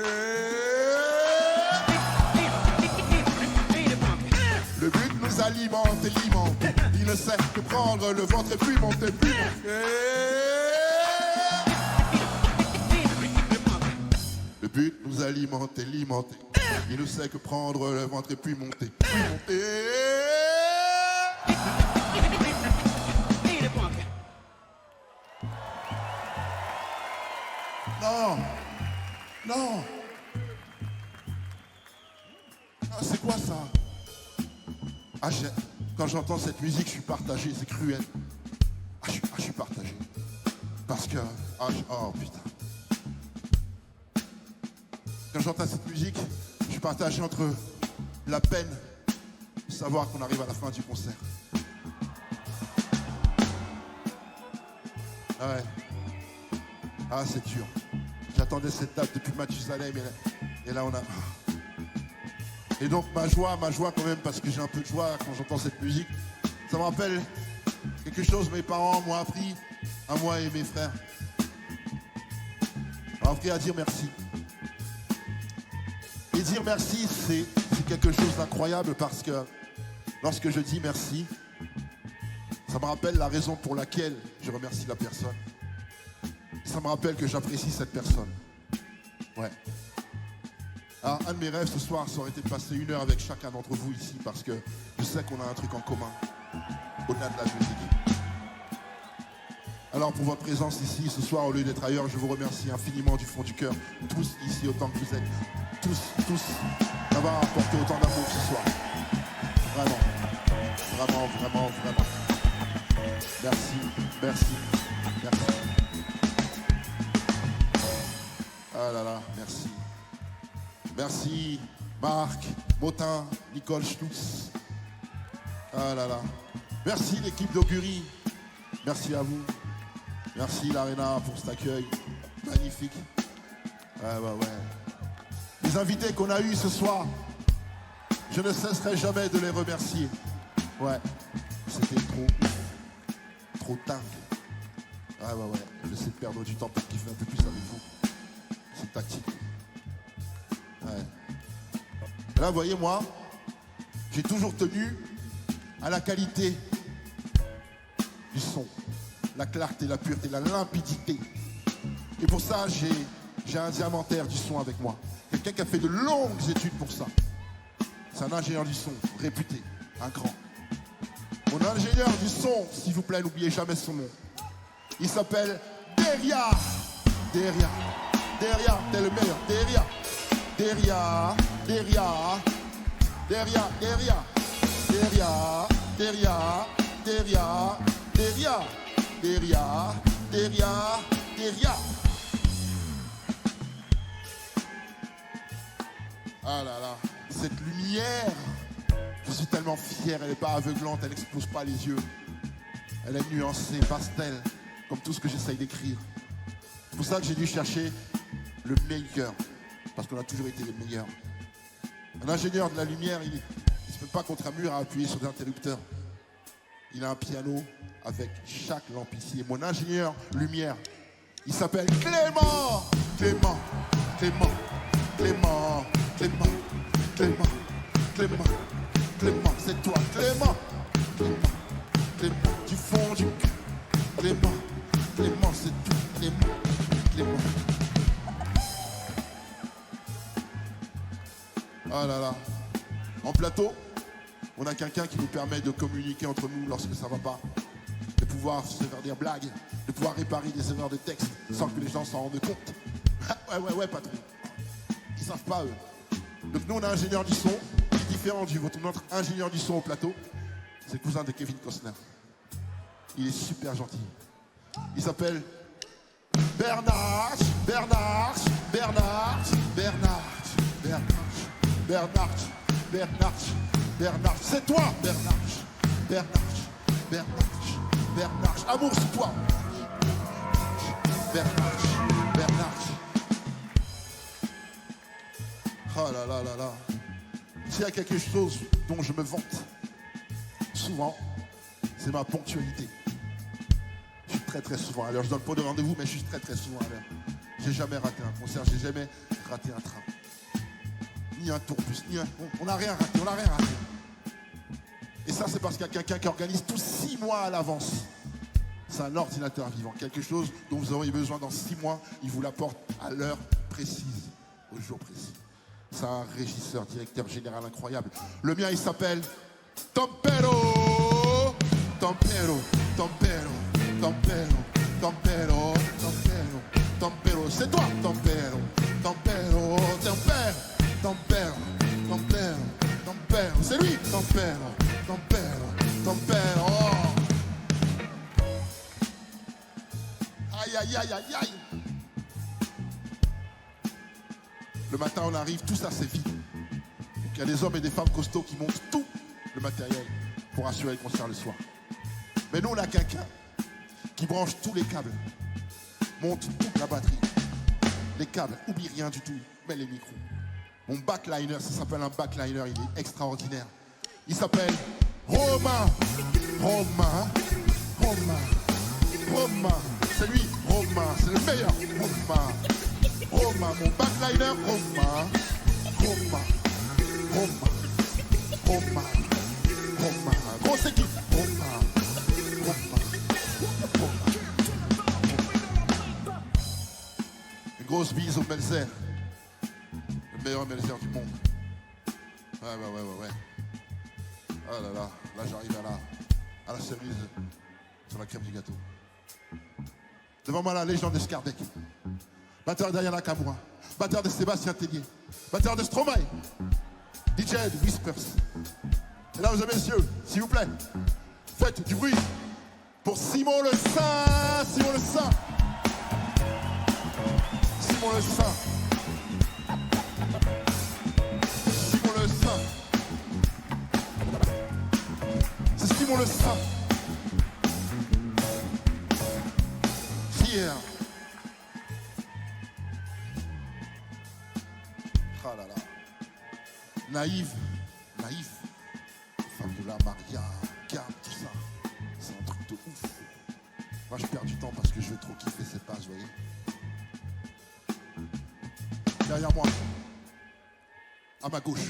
Le but nous alimente, alimente. Il ne sait que prendre le ventre et puis monter, puis monter. Le but nous alimente, alimente. Il ne sait que prendre le ventre et puis monter, puis monter. Non, non. Ah, c'est quoi ça? Ah, quand j'entends cette musique, je suis partagé, c'est cruel. Je suis partagé. Parce que... oh putain. Quand j'entends cette musique, je suis partagé entre la peine de savoir qu'on arrive à la fin du concert. Ah ouais. Ah, c'est dur. J'attendais cette date depuis Mathusalem et là on a... Et donc ma joie quand même, parce que j'ai un peu de joie quand j'entends cette musique, ça me rappelle quelque chose que mes parents m'ont appris, à moi et mes frères. M'ont appris à dire merci. Et dire merci, c'est quelque chose d'incroyable parce que lorsque je dis merci, ça me rappelle la raison pour laquelle je remercie la personne. Ça me rappelle que j'apprécie cette personne. Ouais. Alors, un de mes rêves ce soir, ça aurait été de passer 1 heure avec chacun d'entre vous ici parce que je sais qu'on a un truc en commun, au-delà de la musique. Alors, pour votre présence ici ce soir, au lieu d'être ailleurs, je vous remercie infiniment du fond du cœur. Tous ici, autant que vous êtes. Tous, d'avoir apporté autant d'amour ce soir. Vraiment. Merci. Ah là là, merci. Merci Marc, Motin, Nicole Stutz. Ah là là. Merci l'équipe d'Augury. Merci à vous. Merci l'Arena pour cet accueil magnifique. Ouais. Les invités qu'on a eus ce soir, je ne cesserai jamais de les remercier. Ouais, c'était trop dingue. Ouais. J'essaie de perdre du temps pour kiffer un peu plus avec vous. C'est tactique. Ouais. Là, vous voyez, moi, j'ai toujours tenu à la qualité du son, la clarté, la pureté, la limpidité. Et pour ça, j'ai un diamantaire du son avec moi. Quelqu'un qui a fait de longues études pour ça. C'est un ingénieur du son, réputé, un grand. Mon ingénieur du son, s'il vous plaît, n'oubliez jamais son nom. Il s'appelle Deria. Deria, t'es le meilleur. Deria. Ah là là, cette lumière, je suis tellement fier, elle n'est pas aveuglante, elle n'explose pas les yeux. Elle est nuancée, pastel, comme tout ce que j'essaye d'écrire. C'est pour ça que j'ai dû chercher le meilleur, parce qu'on a toujours été les meilleurs. Un ingénieur de la lumière, il ne se met pas contre un mur à appuyer sur des interrupteurs. Il a un piano avec chaque lampe ici. Et mon ingénieur lumière, il s'appelle Clément. Clément, c'est toi, Clément, du fond du cœur. Clément, c'est tout, Clément. Ah là là. En plateau, on a quelqu'un qui nous permet de communiquer entre nous lorsque ça va pas, de pouvoir se faire des blagues, de pouvoir réparer des erreurs de texte sans que les gens s'en rendent compte. Ouais, patron. Ils savent pas, eux. Donc nous, on a un ingénieur du son qui est différent du vôtre. Notre ingénieur du son au plateau, c'est le cousin de Kevin Costner. Il est super gentil. Il s'appelle Bernard. C'est toi, Bernard. Amour, c'est toi. Bernard. Oh là là là là. S'il y a quelque chose dont je me vante souvent, c'est ma ponctualité. Je suis très très souvent à l'heure. Je donne pas de rendez-vous, mais je suis très très souvent à l'heure. J'ai jamais raté un concert, j'ai jamais raté un train. Ni un tourbus, ni un... On n'a rien raté, on n'a rien raté. Et ça, c'est parce qu'il y a quelqu'un qui organise tout 6 mois à l'avance. C'est un ordinateur vivant. Quelque chose dont vous auriez besoin dans 6 mois, il vous l'apporte à l'heure précise, au jour précis. C'est un régisseur, directeur général incroyable. Le mien, il s'appelle Tompero. Tompero, Tompero, Tompero, Tompero, Tompero, Tompero. C'est toi, Tompero, Tompero, Tompero, Tompero, Tompero, Tompero. C'est lui, Tompero, Tompero, Tompero. Aïe, aïe, aïe, aïe, aïe. Le matin, on arrive tous assez vite. Donc il y a des hommes et des femmes costauds qui montent tout le matériel pour assurer le concert le soir. Mais nous, on a quelqu'un qui branche tous les câbles, monte toute la batterie. Les câbles, oublie rien du tout, met les micros. Mon backliner, ça s'appelle un backliner, il est extraordinaire. Il s'appelle Romain. Romain. Romain. Romain. C'est lui, Romain, c'est le meilleur. Romain. Romain, mon backliner, Romain. Romain. Romain. Romain. Romain. Grosse équipe. Romain. Romain. Romain. Une grosse bise au Melzer. Le meilleur Melzer du monde. Ouais. Oh là là, là j'arrive à la cerise sur la crème du gâteau. Devant moi la légende de Scarbeck. Batteur d'Ayana Kamura. Batteur de Sébastien Tellier. Batteur de Stromae. DJ de Whispers. Mesdames et messieurs, s'il vous plaît, faites du bruit pour Simon Le Saint. Simon Le Saint. Simon Le Saint. Simon Le Saint. C'est Simon Le Saint. Fier. Oh là là. Naïve. Femme de la Maria, Cam, tout ça. C'est un truc de ouf. Moi, je perds du temps parce que je veux trop kiffer ces pages, vous voyez. Derrière moi, à ma gauche,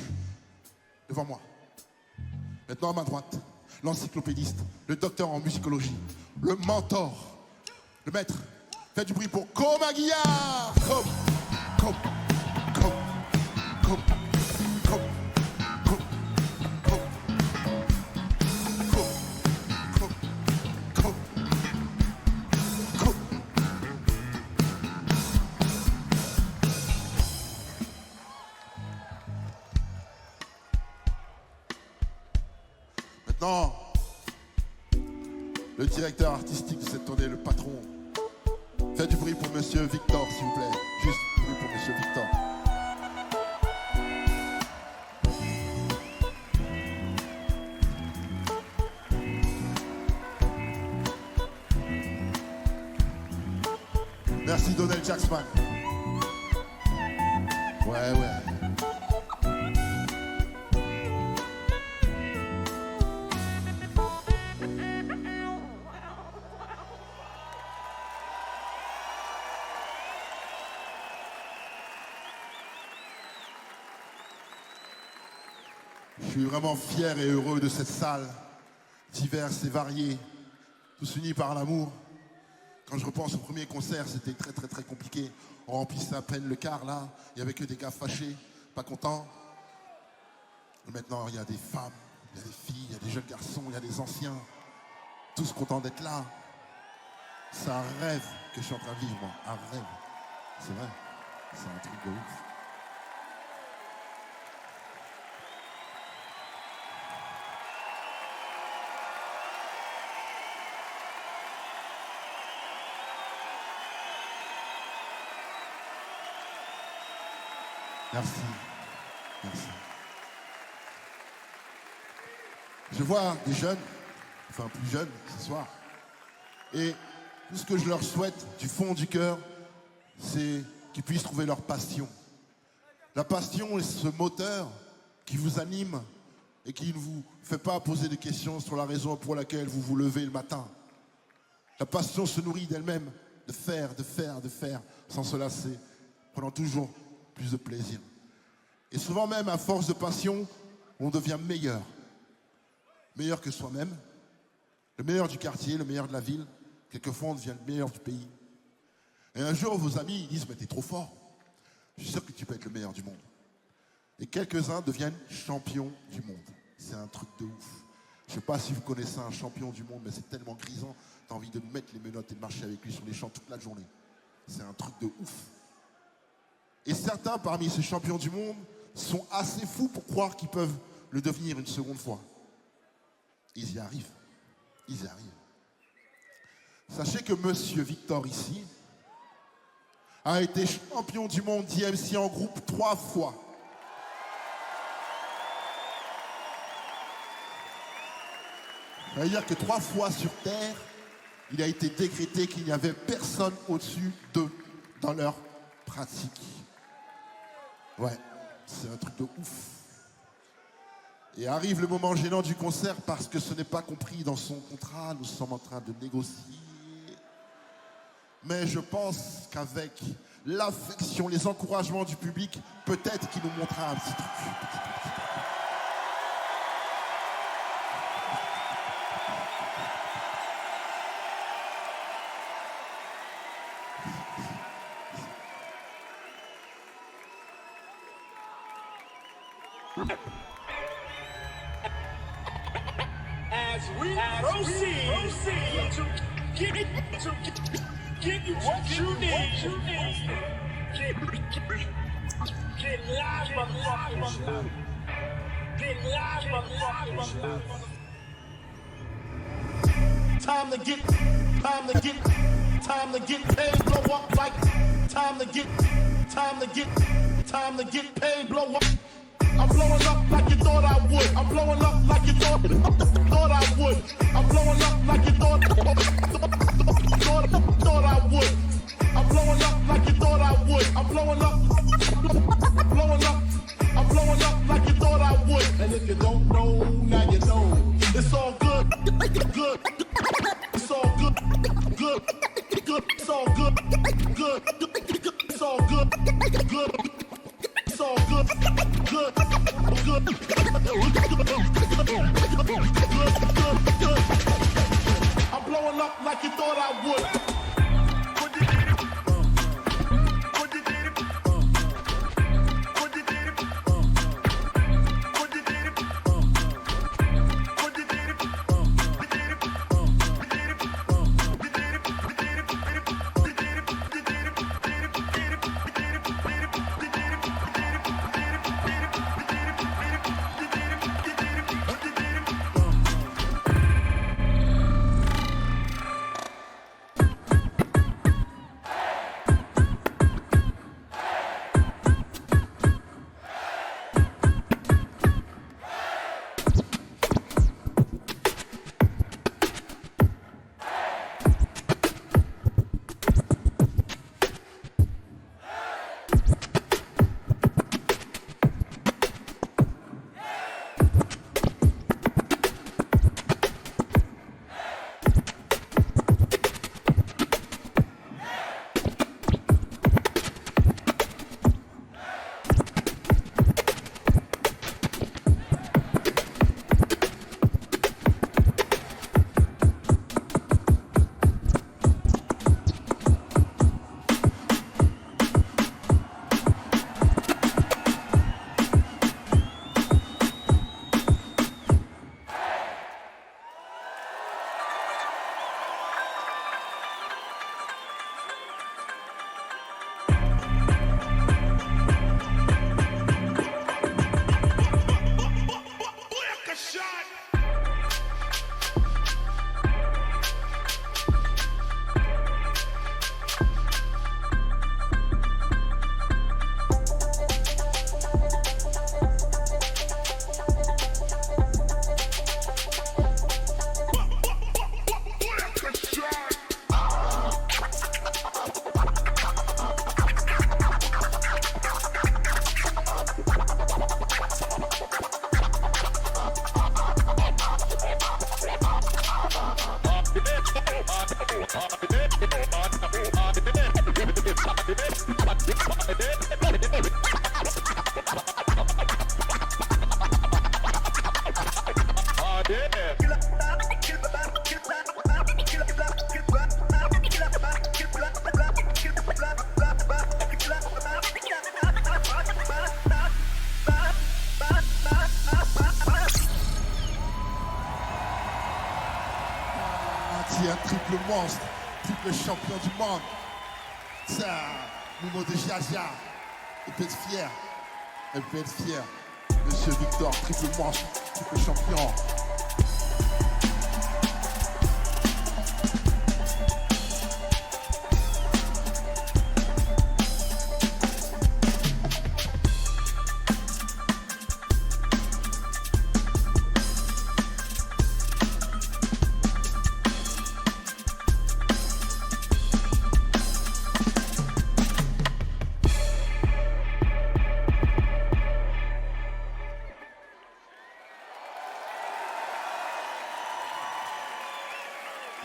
devant moi. Maintenant à ma droite, l'encyclopédiste, le docteur en musicologie, le mentor, le maître. Faites du bruit pour Coma Guillard. Comme. Maintenant, le directeur artistique de cette tournée, le patron. Faites du bruit pour Monsieur Victor, s'il vous plaît. Juste du bruit pour Monsieur Victor. Merci Donald Jacksman. Ouais. Je suis vraiment fier et heureux de cette salle, diverse et variée, tous unis par l'amour. Quand je repense au premier concert, c'était très compliqué. On remplissait à peine le quart là, il n'y avait que des gars fâchés, pas contents. Et maintenant, il y a des femmes, il y a des filles, il y a des jeunes garçons, il y a des anciens, tous contents d'être là. C'est un rêve que je suis en train de vivre, moi, un rêve. C'est vrai, c'est un truc de ouf. Merci. Je vois des jeunes, enfin plus jeunes ce soir, et tout ce que je leur souhaite du fond du cœur, c'est qu'ils puissent trouver leur passion La passion est ce moteur qui vous anime et qui ne vous fait pas poser de questions sur la raison pour laquelle vous vous levez le matin. La passion se nourrit d'elle-même, de faire, sans se lasser, prenant toujours plus de plaisir. Et souvent même, à force de passion, on devient meilleur. Meilleur que soi-même, le meilleur du quartier, le meilleur de la ville. Quelquefois, on devient le meilleur du pays. Et un jour, vos amis ils disent « Mais t'es trop fort. Je suis sûr que tu peux être le meilleur du monde. » Et quelques-uns deviennent champions du monde. C'est un truc de ouf. Je ne sais pas si vous connaissez un champion du monde, mais c'est tellement grisant. T'as envie de mettre les menottes et de marcher avec lui sur les champs toute la journée. C'est un truc de ouf. Et certains parmi ces champions du monde sont assez fous pour croire qu'ils peuvent le devenir une seconde fois. Ils y arrivent. Ils y arrivent. Sachez que Monsieur Victor ici a été champion du monde d'IMC en groupe 3 fois. Ça veut dire que 3 fois sur Terre, il a été décrété qu'il n'y avait personne au-dessus d'eux dans leur pratique. Ouais, c'est un truc de ouf. Et arrive le moment gênant du concert parce que ce n'est pas compris dans son contrat. Nous sommes en train de négocier. Mais je pense qu'avec l'affection, les encouragements du public, peut-être qu'il nous montrera un petit truc. As we proceed to give you what you need. Get live, motherfuckers. Get live, motherfuckers. Time to get paid, blow up like time to get paid, blow up. I'm blowing up like you thought I would. I'm blowing up like you thought I would. I'm blowing up like you thought I would. I'm blowing up like you thought I would. I'm blowing up like you thought I would. And if you don't know, now you know. It's all good. It's all good. It's all good. It's all good. It's all good. I'm blowing up like you thought I would. Un triple monstre, triple champion du monde. Ça, Momo de Jaja. Il peut être fier. Elle peut être fière. Monsieur Victor, triple monstre, triple champion.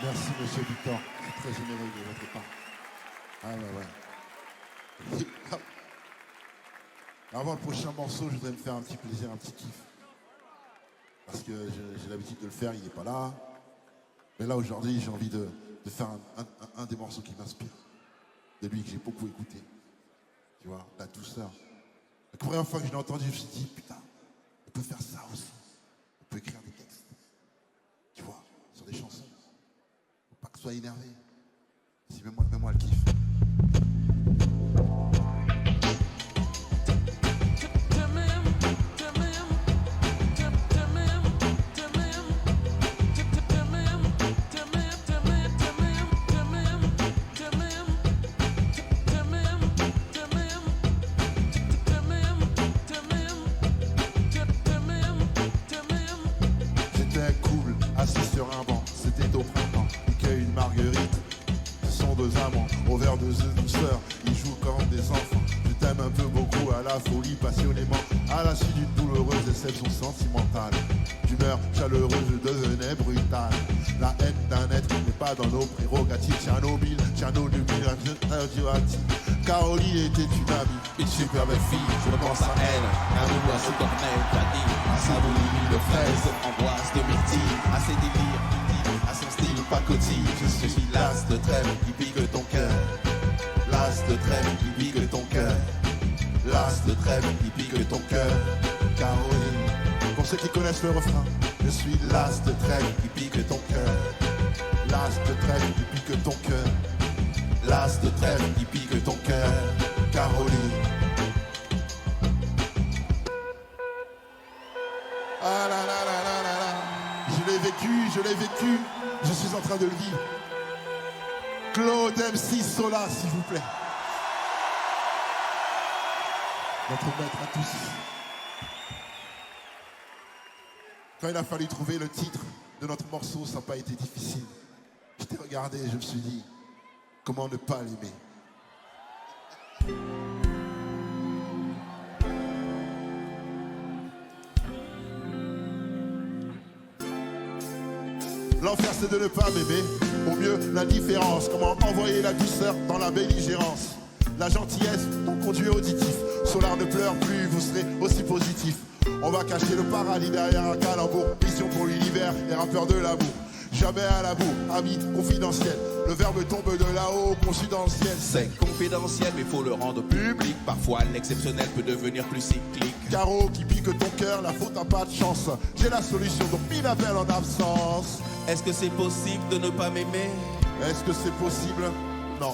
Merci, monsieur Victor. C'est très généreux de votre part. Ah ouais. Avant le prochain morceau, je voudrais me faire un petit plaisir, un petit kiff. Parce que j'ai l'habitude de le faire, il n'est pas là. Mais là, aujourd'hui, j'ai envie de faire un des morceaux qui m'inspire. De lui que j'ai beaucoup écouté. Tu vois, la douceur. La première fois que je l'ai entendu, je me suis dit, putain, on peut faire ça aussi. On peut écrire des textes. Tu vois, sur des chansons. Pas que sois énervé. Si, mets-moi le kiff. J'étais cool, assis sur un banc, c'était au printemps. Une marguerite, ce sont deux amants au verre de douceur, ils jouent comme des enfants. Je t'aime un peu beaucoup à la folie, passionnément. À la suite d'une douloureuse déception sentimentale, d'humeur chaleureuse devenait brutale. La haine d'un être n'est pas dans nos prérogatives. Tchernobyl, radioactif. Caroline était une amie, une super belle fille, je repense à elle. Un rouleau sous cornelle, vanille, à sa boulimie de fraises, framboise de myrtille, à ses délires, à son style pacotille. Je suis l'as de trêve qui pique ton cœur. L'as de trêve qui pique ton cœur. L'as de trêve qui pique ton cœur. Caroline, pour ceux qui connaissent le refrain, je suis l'as de trêve qui pique ton cœur. L'as de trêve qui pique ton cœur. L'as de trêve qui pique ton cœur. Caroline. Ah là là là là là là. Je l'ai vécu, je suis en train de le vivre. Claude MC Sola, s'il vous plaît. Notre maître à tous. Quand il a fallu trouver le titre de notre morceau, ça n'a pas été difficile. Je t'ai regardé et je me suis dit, comment ne pas l'aimer? L'enfer c'est de ne pas m'aimer, au mieux l'indifférence. Comment envoyer la douceur dans la belligérance? La gentillesse, ton conduit auditif. Solar ne pleure plus, vous serez aussi positif. On va cacher le paradis derrière un calembour. Mission pour l'univers, les rappeurs de l'amour. Jamais à la bourre, ami confidentiel. Le verbe tombe de là-haut, conçu dans le ciel. C'est confidentiel, mais faut le rendre public. Parfois, l'exceptionnel peut devenir plus cyclique. Caro qui pique ton cœur, la faute n'a pas de chance. J'ai la solution, donc mille appels en absence. Est-ce que c'est possible de ne pas m'aimer? Est-ce que c'est possible? Non.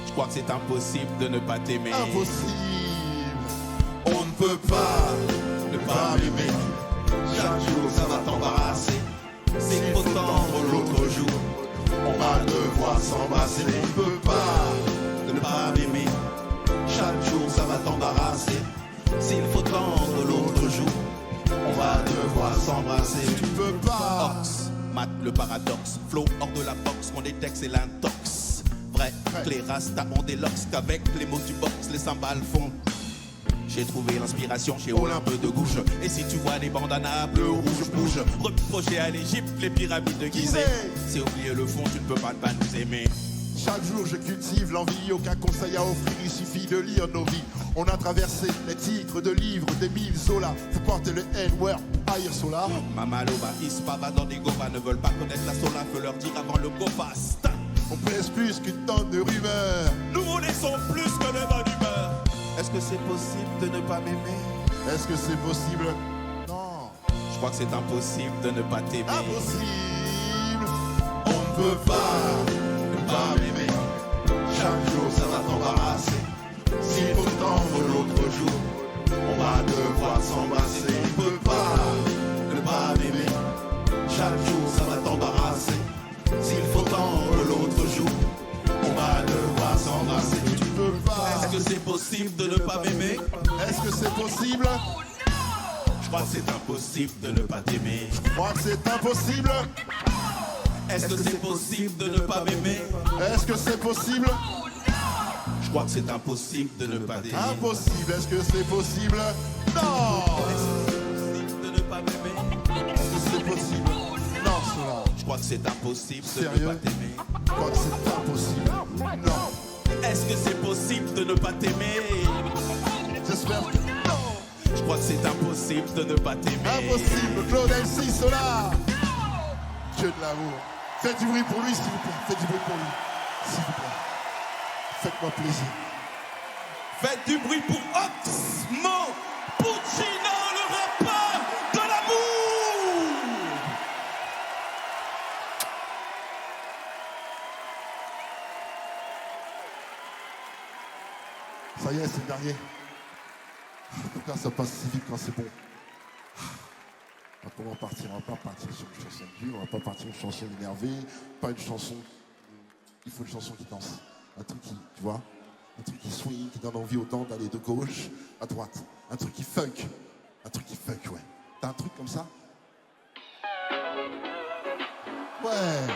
Je crois que c'est impossible de ne pas t'aimer. Impossible. On ne peut pas ne pas m'aimer. Chaque jour, ça va t'embarrasser. S'il faut tendre l'autre jour, on va devoir s'embrasser. On ne peut pas ne pas m'aimer. Chaque jour, ça va t'embarrasser. S'il faut tendre l'autre jour, on va devoir s'embrasser. Tu peux pas. Ox, mat le paradoxe. Flow hors de la box, mon détexte et l'intox. Vrai, que les rastas ont des locks, qu'avec les mots du box, les cymbales font. J'ai trouvé l'inspiration chez Olympe de Gouges. Et si tu vois des bandanas bleu, rouge, bouge. Reprocher à l'Égypte les pyramides de Gizeh. C'est oublier le fond, tu ne peux pas nous aimer. Chaque jour je cultive l'envie, aucun conseil à offrir, il suffit de lire nos vies. On a traversé les titres de livres, des mille Zola. Vous portez le N-word, Aïr Sola. Mamaloba, Ispava dans des Gova ne veulent pas connaître la Sola, faut leur dire avant le Gofast. On pèse plus qu'une tonne de rumeurs. Nous vous laissons plus que de bonne humeur. Est-ce que c'est possible de ne pas m'aimer? Est-ce que c'est possible? Non. Je crois que c'est impossible de ne pas t'aimer. Impossible. On ne peut pas ne pas m'aimer. Chaque jour ça va t'embarrasser. S'il faut tendre l'autre jour, on va devoir s'embrasser. On ne peut pas ne pas m'aimer. Chaque jour ça va t'embarrasser. S'il faut tendre l'autre jour, on va devoir s'embrasser. Tu peux pas. Est-ce que c'est possible de ne pas m'aimer? Est-ce que c'est possible? Je crois que c'est impossible de ne pas t'aimer. Je crois que c'est impossible. Est-ce que c'est possible de ne pas m'aimer? Est-ce que c'est possible? Je crois que c'est impossible de ne pas t'aimer. Impossible. Est-ce que c'est possible? Non. Est-ce que c'est possible de ne pas m'aimer? Est-ce que c'est possible? Non, Sola. Je crois que c'est impossible de ne Sérieux? pas t'aimer. Je crois que c'est impossible. Non. Est-ce que c'est possible de ne pas t'aimer? J'espère que non. Je crois que c'est impossible de ne pas t'aimer. Impossible. Claude MC, Sola. Que de l'amour. Faites du bruit pour lui, s'il vous plaît. Faites du bruit pour lui. S'il vous plaît. Faites-moi plaisir. Faites du bruit pour Oxmo Puccino, le rappeur de l'amour. Ça y est, c'est le dernier. Pourquoi ça passe si vite quand c'est bon? On va partir, on va pas partir sur une chanson dure, on va pas partir sur une chanson énervée, pas une chanson. Il faut une chanson qui danse. Un truc qui, tu vois, un truc qui swing, qui donne envie aux dents d'aller de gauche à droite. Un truc qui funk. Un truc qui funk, ouais. T'as un truc comme ça? Ouais.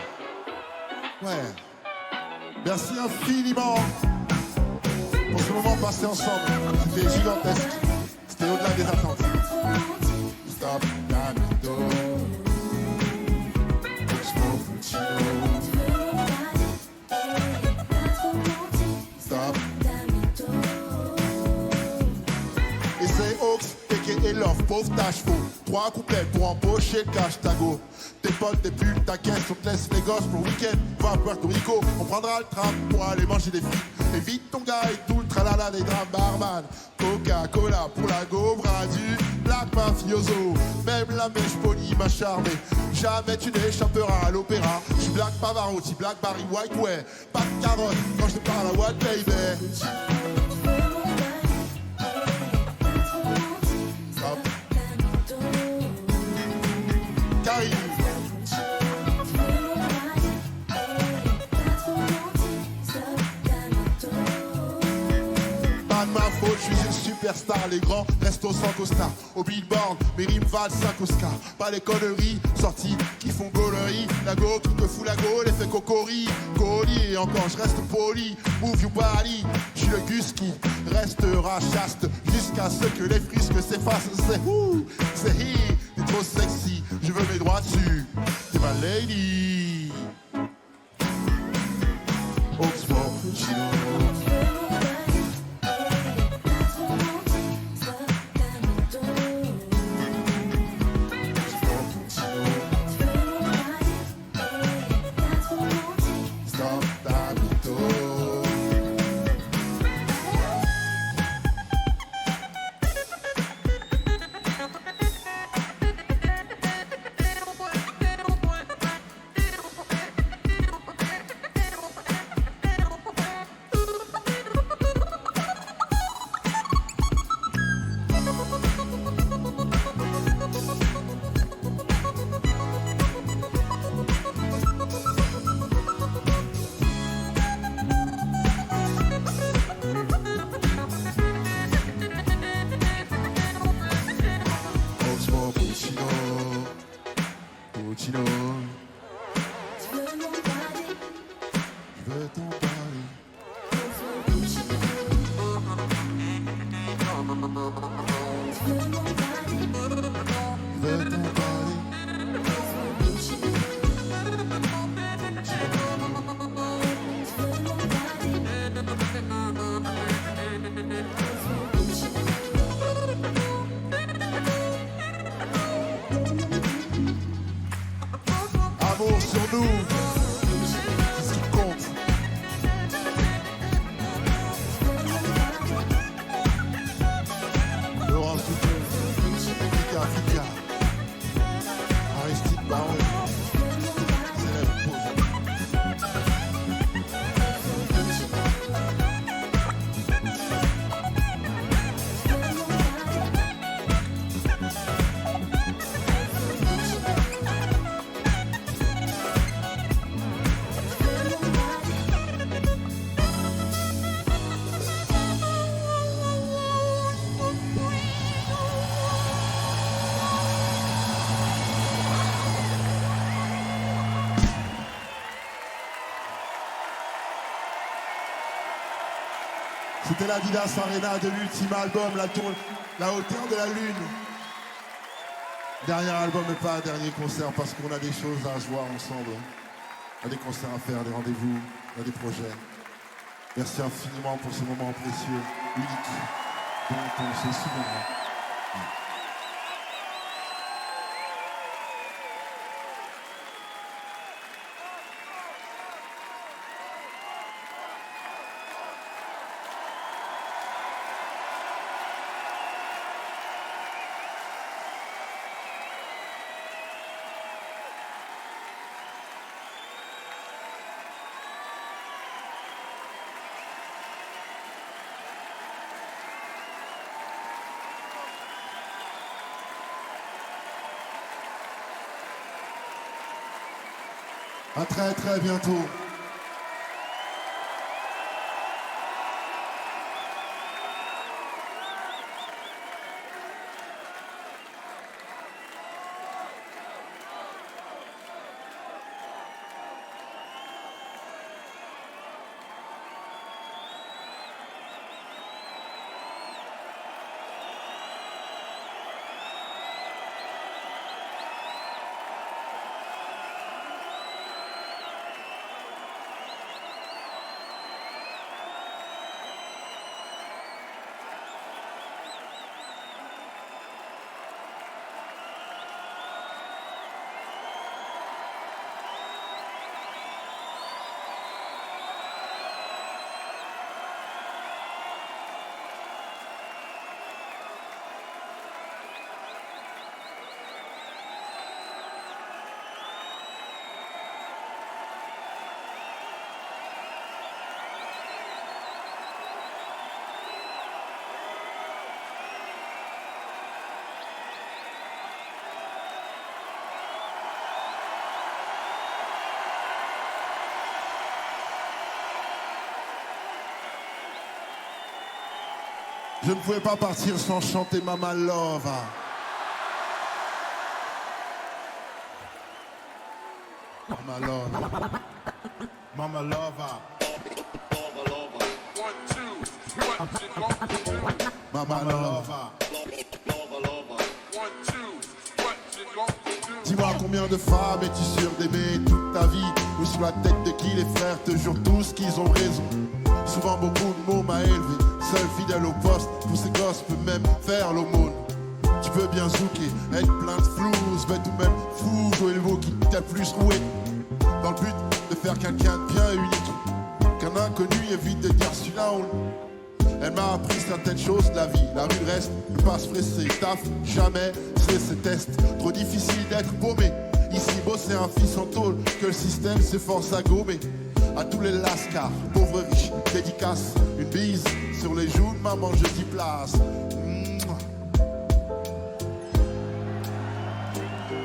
Ouais. Merci infiniment pour ce moment passé ensemble. C'était gigantesque. C'était au-delà des attentes. Stop, Damito. Oxmo Puccino. Stop. Et c'est Ox, Teke et Love, pauvre tâche faux. 3 couplets pour embaucher le cash tago. Tes potes, tes pulls, ta caisse, on te laisse les gosses pour le week-end. Va à Puerto Rico, on prendra le tram pour aller manger des frites. Évite ton gars et tout le tralala des drames barman. Coca-Cola pour la go, bras du black mafioso. Même la mèche polie m'a charmé. Jamais tu n'échapperas à l'opéra. J'suis Black Pavarotti, Black Barry White, ouais. Pas de carotte quand je te parle à what, baby. Stop. Carrie. Pas de ma faute, je suis une superstar. Les grands restent au sans costard. Au billboard, mes rimes valent 5 Oscars. Pas les conneries sorties qui font gaulerie. La go qui te fout la go, l'effet cocori. Colis et encore je reste poli. Move your body, je suis le gus qui restera chaste jusqu'à ce que les frisques s'effacent. C'est ouh, c'est he, t'es trop sexy. Je veux mes droits dessus. T'es ma lady. Oxmo Puccino. l'amour sur nous. C'est ce qui compte. Laurence Dupuis, Fika, Aristide Baron, célèbre pose. C'était la Didas Arena de l'ultime album, la hauteur de la lune. Dernier album et pas un dernier concert parce qu'on a des choses à se voir ensemble. On a des concerts à faire, des rendez-vous, on a des projets. Merci infiniment pour ce moment précieux, unique, dont on se souviendra. À très très bientôt. Je ne pouvais pas partir sans chanter Mama Love. Mama Love. Mama Love. Mama Love. Dis-moi combien de femmes es-tu sûr d'aimer toute ta vie? Ou sur la tête de qui les frères te jurent tous qu'ils ont raison? Souvent beaucoup de mots m'a élevé, seul fidèle au poste, tous ces gosses peuvent même faire l'aumône. Tu peux bien zouker, être plein de flouze, bête ou même fou, jouer le mot qui t'a plus roué. Dans le but de faire quelqu'un de bien unique, qu'un inconnu évite de dire celui-là on... Elle m'a appris certaines choses de la vie, la rue reste, ne pas se presser, taf, jamais, c'est ses tests, trop difficile d'être paumé. Ici bosser un fils en tôle, que le système s'efforce à gommer. À tous les lascars, pauvres riches, dédicace, une bise sur les joues de maman, je dis place.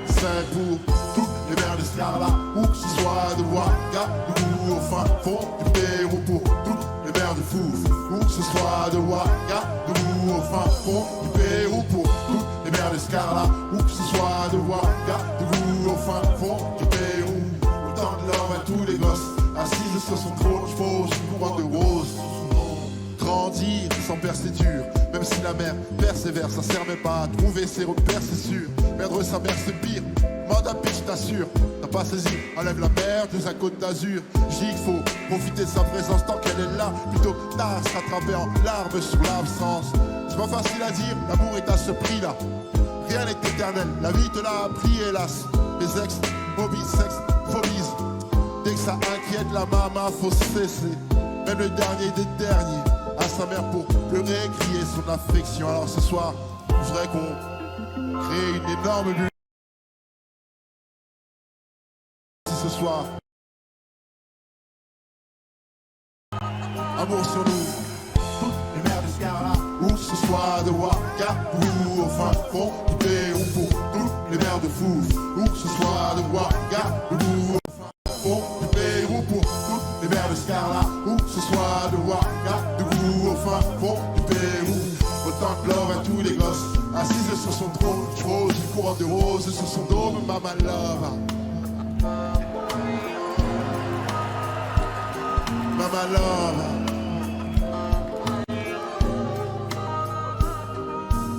C'est pour toutes les mères d'esclaves, où que ce soit de Ouagadougou au fin fond du Pérou, pour toutes les mères de Fouf, où que ce soit de Ouagadougou au fin fond du Pérou, pour toutes les mères d'esclaves, où que ce soit de Ouagadougou au fin fond du Pérou. Autant de l'or à tous les gosses assise sur son trône, je pose une couronne de rose. Grandir sans père c'est dur, même si la mère persévère, ça sert même pas à trouver ses repères, c'est sûr. Perdre sa mère c'est pire, mode à pitch t'assure. T'as pas saisi, enlève la mer de sa côte d'Azur. J'dis qu'il faut profiter de sa présence tant qu'elle est là, plutôt que tard se rattraper en larmes sur l'absence. C'est pas facile à dire, l'amour est à ce prix là. Rien n'est éternel, la vie te l'a appris hélas. Les ex mobile, sexe, phobise. Dès que ça inquiète la maman, faut cesser. Même le dernier des derniers à sa mère pour pleurer et crier son affection. Alors ce soir, je voudrais qu'on crée une énorme bulle. Ce soir, amour sur nous, toutes les mers de Scarla, ou ce soit de Ouagadougou, au fin fond du Pérou, pour toutes les mers de Fouf, ou ce soit de Ouagadougou, au fin fond du Pérou, pour toutes les mers de Scarla, ou ce soit de Ouagadougou, au fin fond du Pérou. Autant que l'or à tous les gosses, assises sur son trône, rose, une couronne de roses sur son dôme, Mama Love. Mama Love,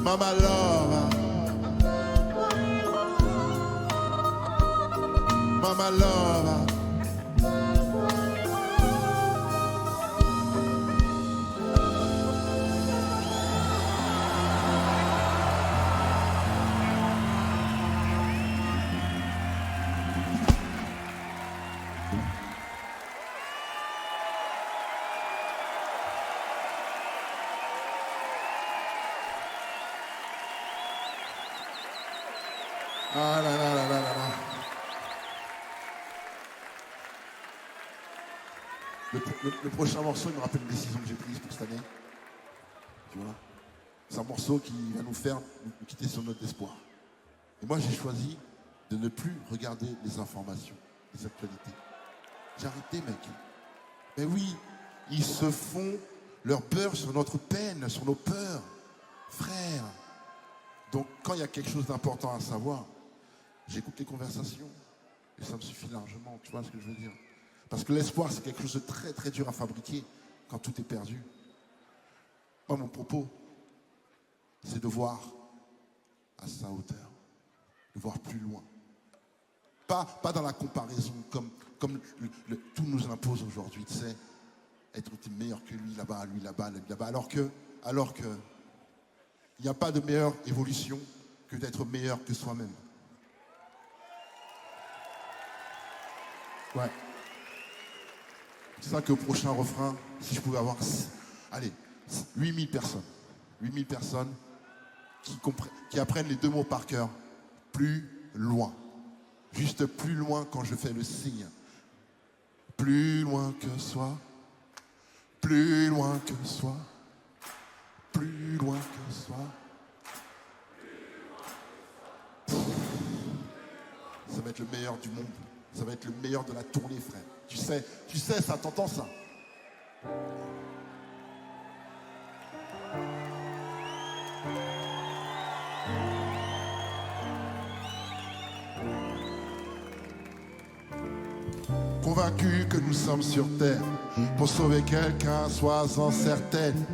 Mama Love, Mama Love. Ah là là là là là là. Le prochain morceau, il me rappelle une décision que j'ai prise pour cette année. Tu vois, c'est un morceau qui va nous faire nous quitter sur notre espoir. Et moi, j'ai choisi de ne plus regarder les informations, les actualités. J'ai arrêté, mec. Mais oui, ils se font leur peur sur notre peine, sur nos peurs. Frère. Donc, quand il y a quelque chose d'important à savoir, j'écoute les conversations et ça me suffit largement, tu vois ce que je veux dire? Parce que l'espoir, c'est quelque chose de très très dur à fabriquer quand tout est perdu. Moi, mon propos, c'est de voir à sa hauteur, de voir plus loin. Pas dans la comparaison comme tout nous impose aujourd'hui, tu sais, être meilleur que lui là-bas, lui là-bas, lui là-bas, alors que il n'y a pas de meilleure évolution que d'être meilleur que soi-même. Ouais. C'est ça que au prochain refrain, si je pouvais avoir, allez, 8000 personnes. 8000 personnes qui apprennent les deux mots par cœur. Plus loin. Juste plus loin quand je fais le signe. Plus loin que soi. Plus loin que soi. Plus loin que soi. Ça va être le meilleur du monde. Ça va être le meilleur de la tournée, frère. Tu sais, ça, t'entends ça? Convaincu que nous sommes sur terre, pour sauver quelqu'un, sois-en certaine.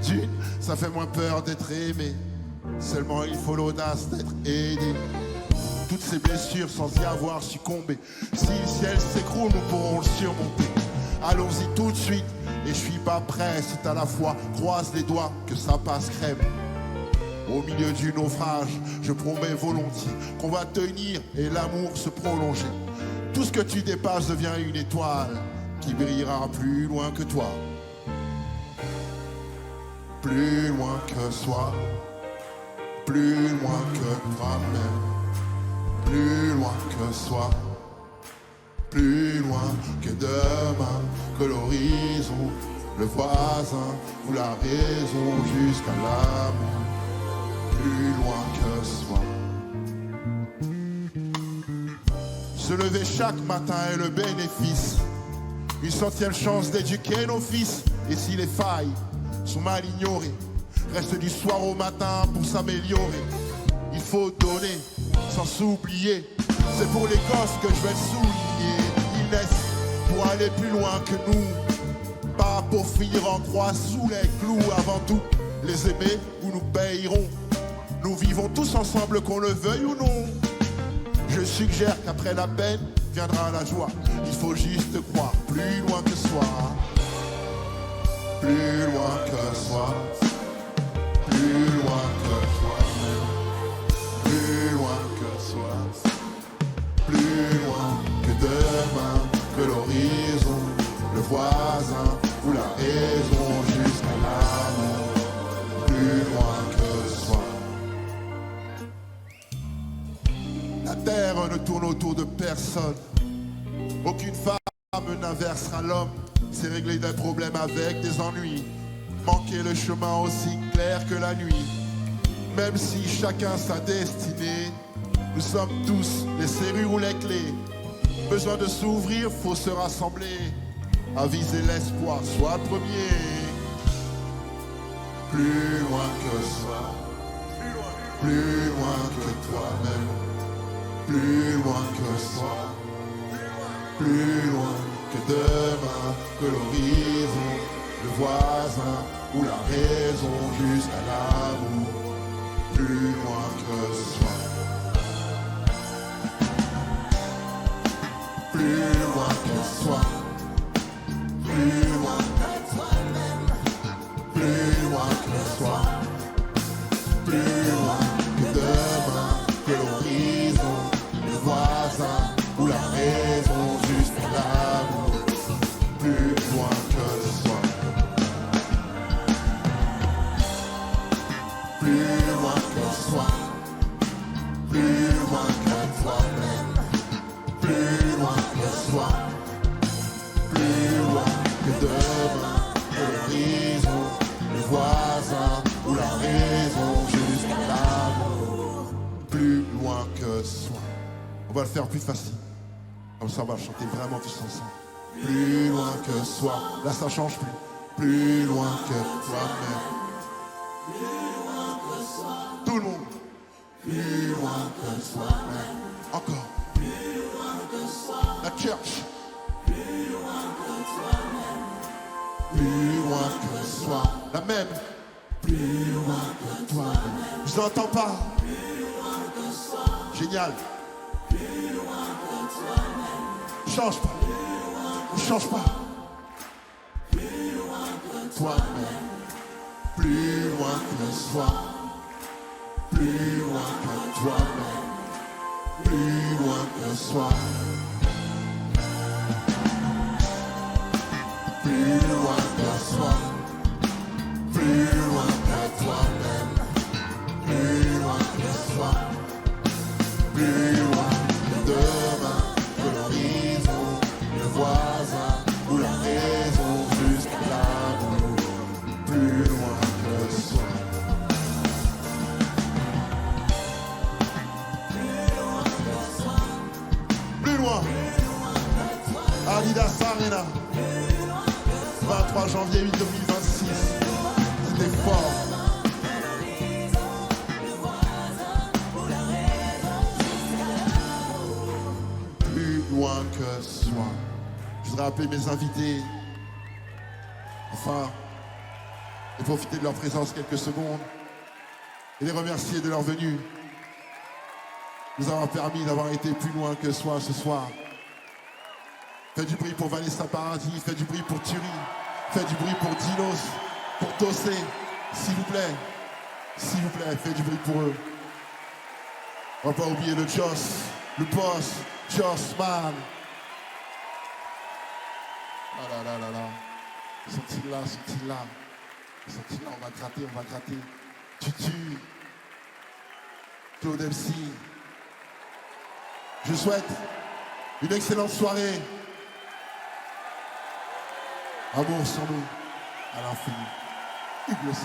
D'une, ça fait moins peur d'être aimé, seulement il faut l'audace d'être aidé. Toutes ces blessures sans y avoir succombé, si le ciel s'écroule, nous pourrons le surmonter. Allons-y tout de suite, et je suis pas prêt, c'est à la fois, croise les doigts, que ça passe crème. Au milieu du naufrage, je promets volontiers qu'on va tenir et l'amour se prolonger. Tout ce que tu dépasses devient une étoile qui brillera plus loin que toi. Plus loin que soi, plus loin que toi-même, plus loin que soi, plus loin que demain, que l'horizon, le voisin ou la raison jusqu'à l'amour, plus loin que soi. Se lever chaque matin est le bénéfice, une centième chance d'éduquer nos fils. Et si les failles sont mal ignorées, reste du soir au matin pour s'améliorer. Il faut donner sans s'oublier, c'est pour les gosses que je vais le souligner. Ils naissent pour aller plus loin que nous, pas pour finir en croix sous les clous. Avant tout, les aimer ou nous payerons. Nous vivons tous ensemble qu'on le veuille ou non. Je suggère qu'après la peine viendra la joie. Il faut juste croire plus loin que soi. Plus loin que soi. Plus loin que soi. Plus loin que soi. Plus La terre ne tourne autour de personne. Aucune femme n'inversera l'homme. C'est régler des problèmes avec des ennuis. Manquer le chemin aussi clair que la nuit. Même si chacun sa destinée, nous sommes tous les serrures ou les clés. Besoin de s'ouvrir, faut se rassembler. À viser l'espoir, sois le premier. Plus loin que soi, plus loin que toi-même. Plus loin que soi, plus loin que demain, que l'horizon, le voisin ou la raison jusqu'à l'amour. Plus loin que soi, plus loin que soi, plus loin que toi-même, plus loin que soi, plus loin que demain, que l'horizon, le voisin ou la raison jusqu'à l'amour. Plus loin que soi, plus loin que soi, plus loin que toi-même, plus loin que soi, plus loin que demain, que l'horizon, le voisin ou la raison jusqu'à l'amour. Plus loin que soi. On va le faire plus facile. Comme ça, on va le chanter vraiment tous ensemble. Plus loin que soi. Là, ça change plus. Plus loin que toi-même. Tout le monde. Plus loin que soi-même. Encore. La church. Plus loin que soi. La même. Plus loin que toi-même. Je vous entends pas. Génial. Change pas. Ne change pas. Toi-même. Plus loin que soi. Plus loin que toi-même. Plus loin que soi. Plus loin que soi. Plus loin que toi-même. Plus loin que soi. Plus loin que demain, que l'horizon, le voisin ou la raison jusqu'à l'amour. Plus loin que soi. Plus loin. Adidas Arena. 23 janvier 2026. C'était fort. Loin que soi. Je voudrais appeler mes invités, enfin, et profiter de leur présence quelques secondes et les remercier de leur venue, nous avoir permis d'avoir été plus loin que soi ce soir. Faites du bruit pour Vanessa Paradis, faites du bruit pour Thierry, faites du bruit pour Dinos, pour Tossé, s'il vous plaît, faites du bruit pour eux. On va pas oublier le Joss, le boss, Joss Man. Ah là là là là. Sont-ils là, sont-ils là? Sont-ils là? On va gratter. Tutu. Claude MC. Je souhaite une excellente soirée. Amour sur nous, à l'infini. Hugues Le Seul.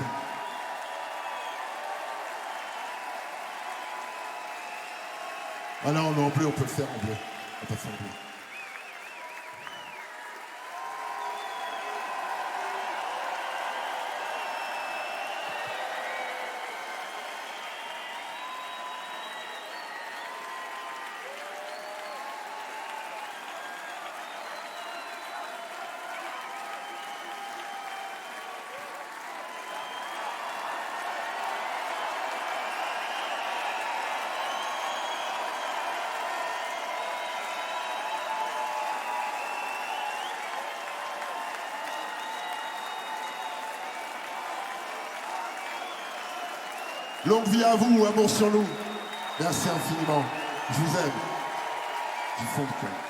Ah non, mais en bleu, on peut le faire en bleu. On peut le faire en bleu. Longue vie à vous, amour sur nous. Merci infiniment. Je vous aime. Du fond du cœur.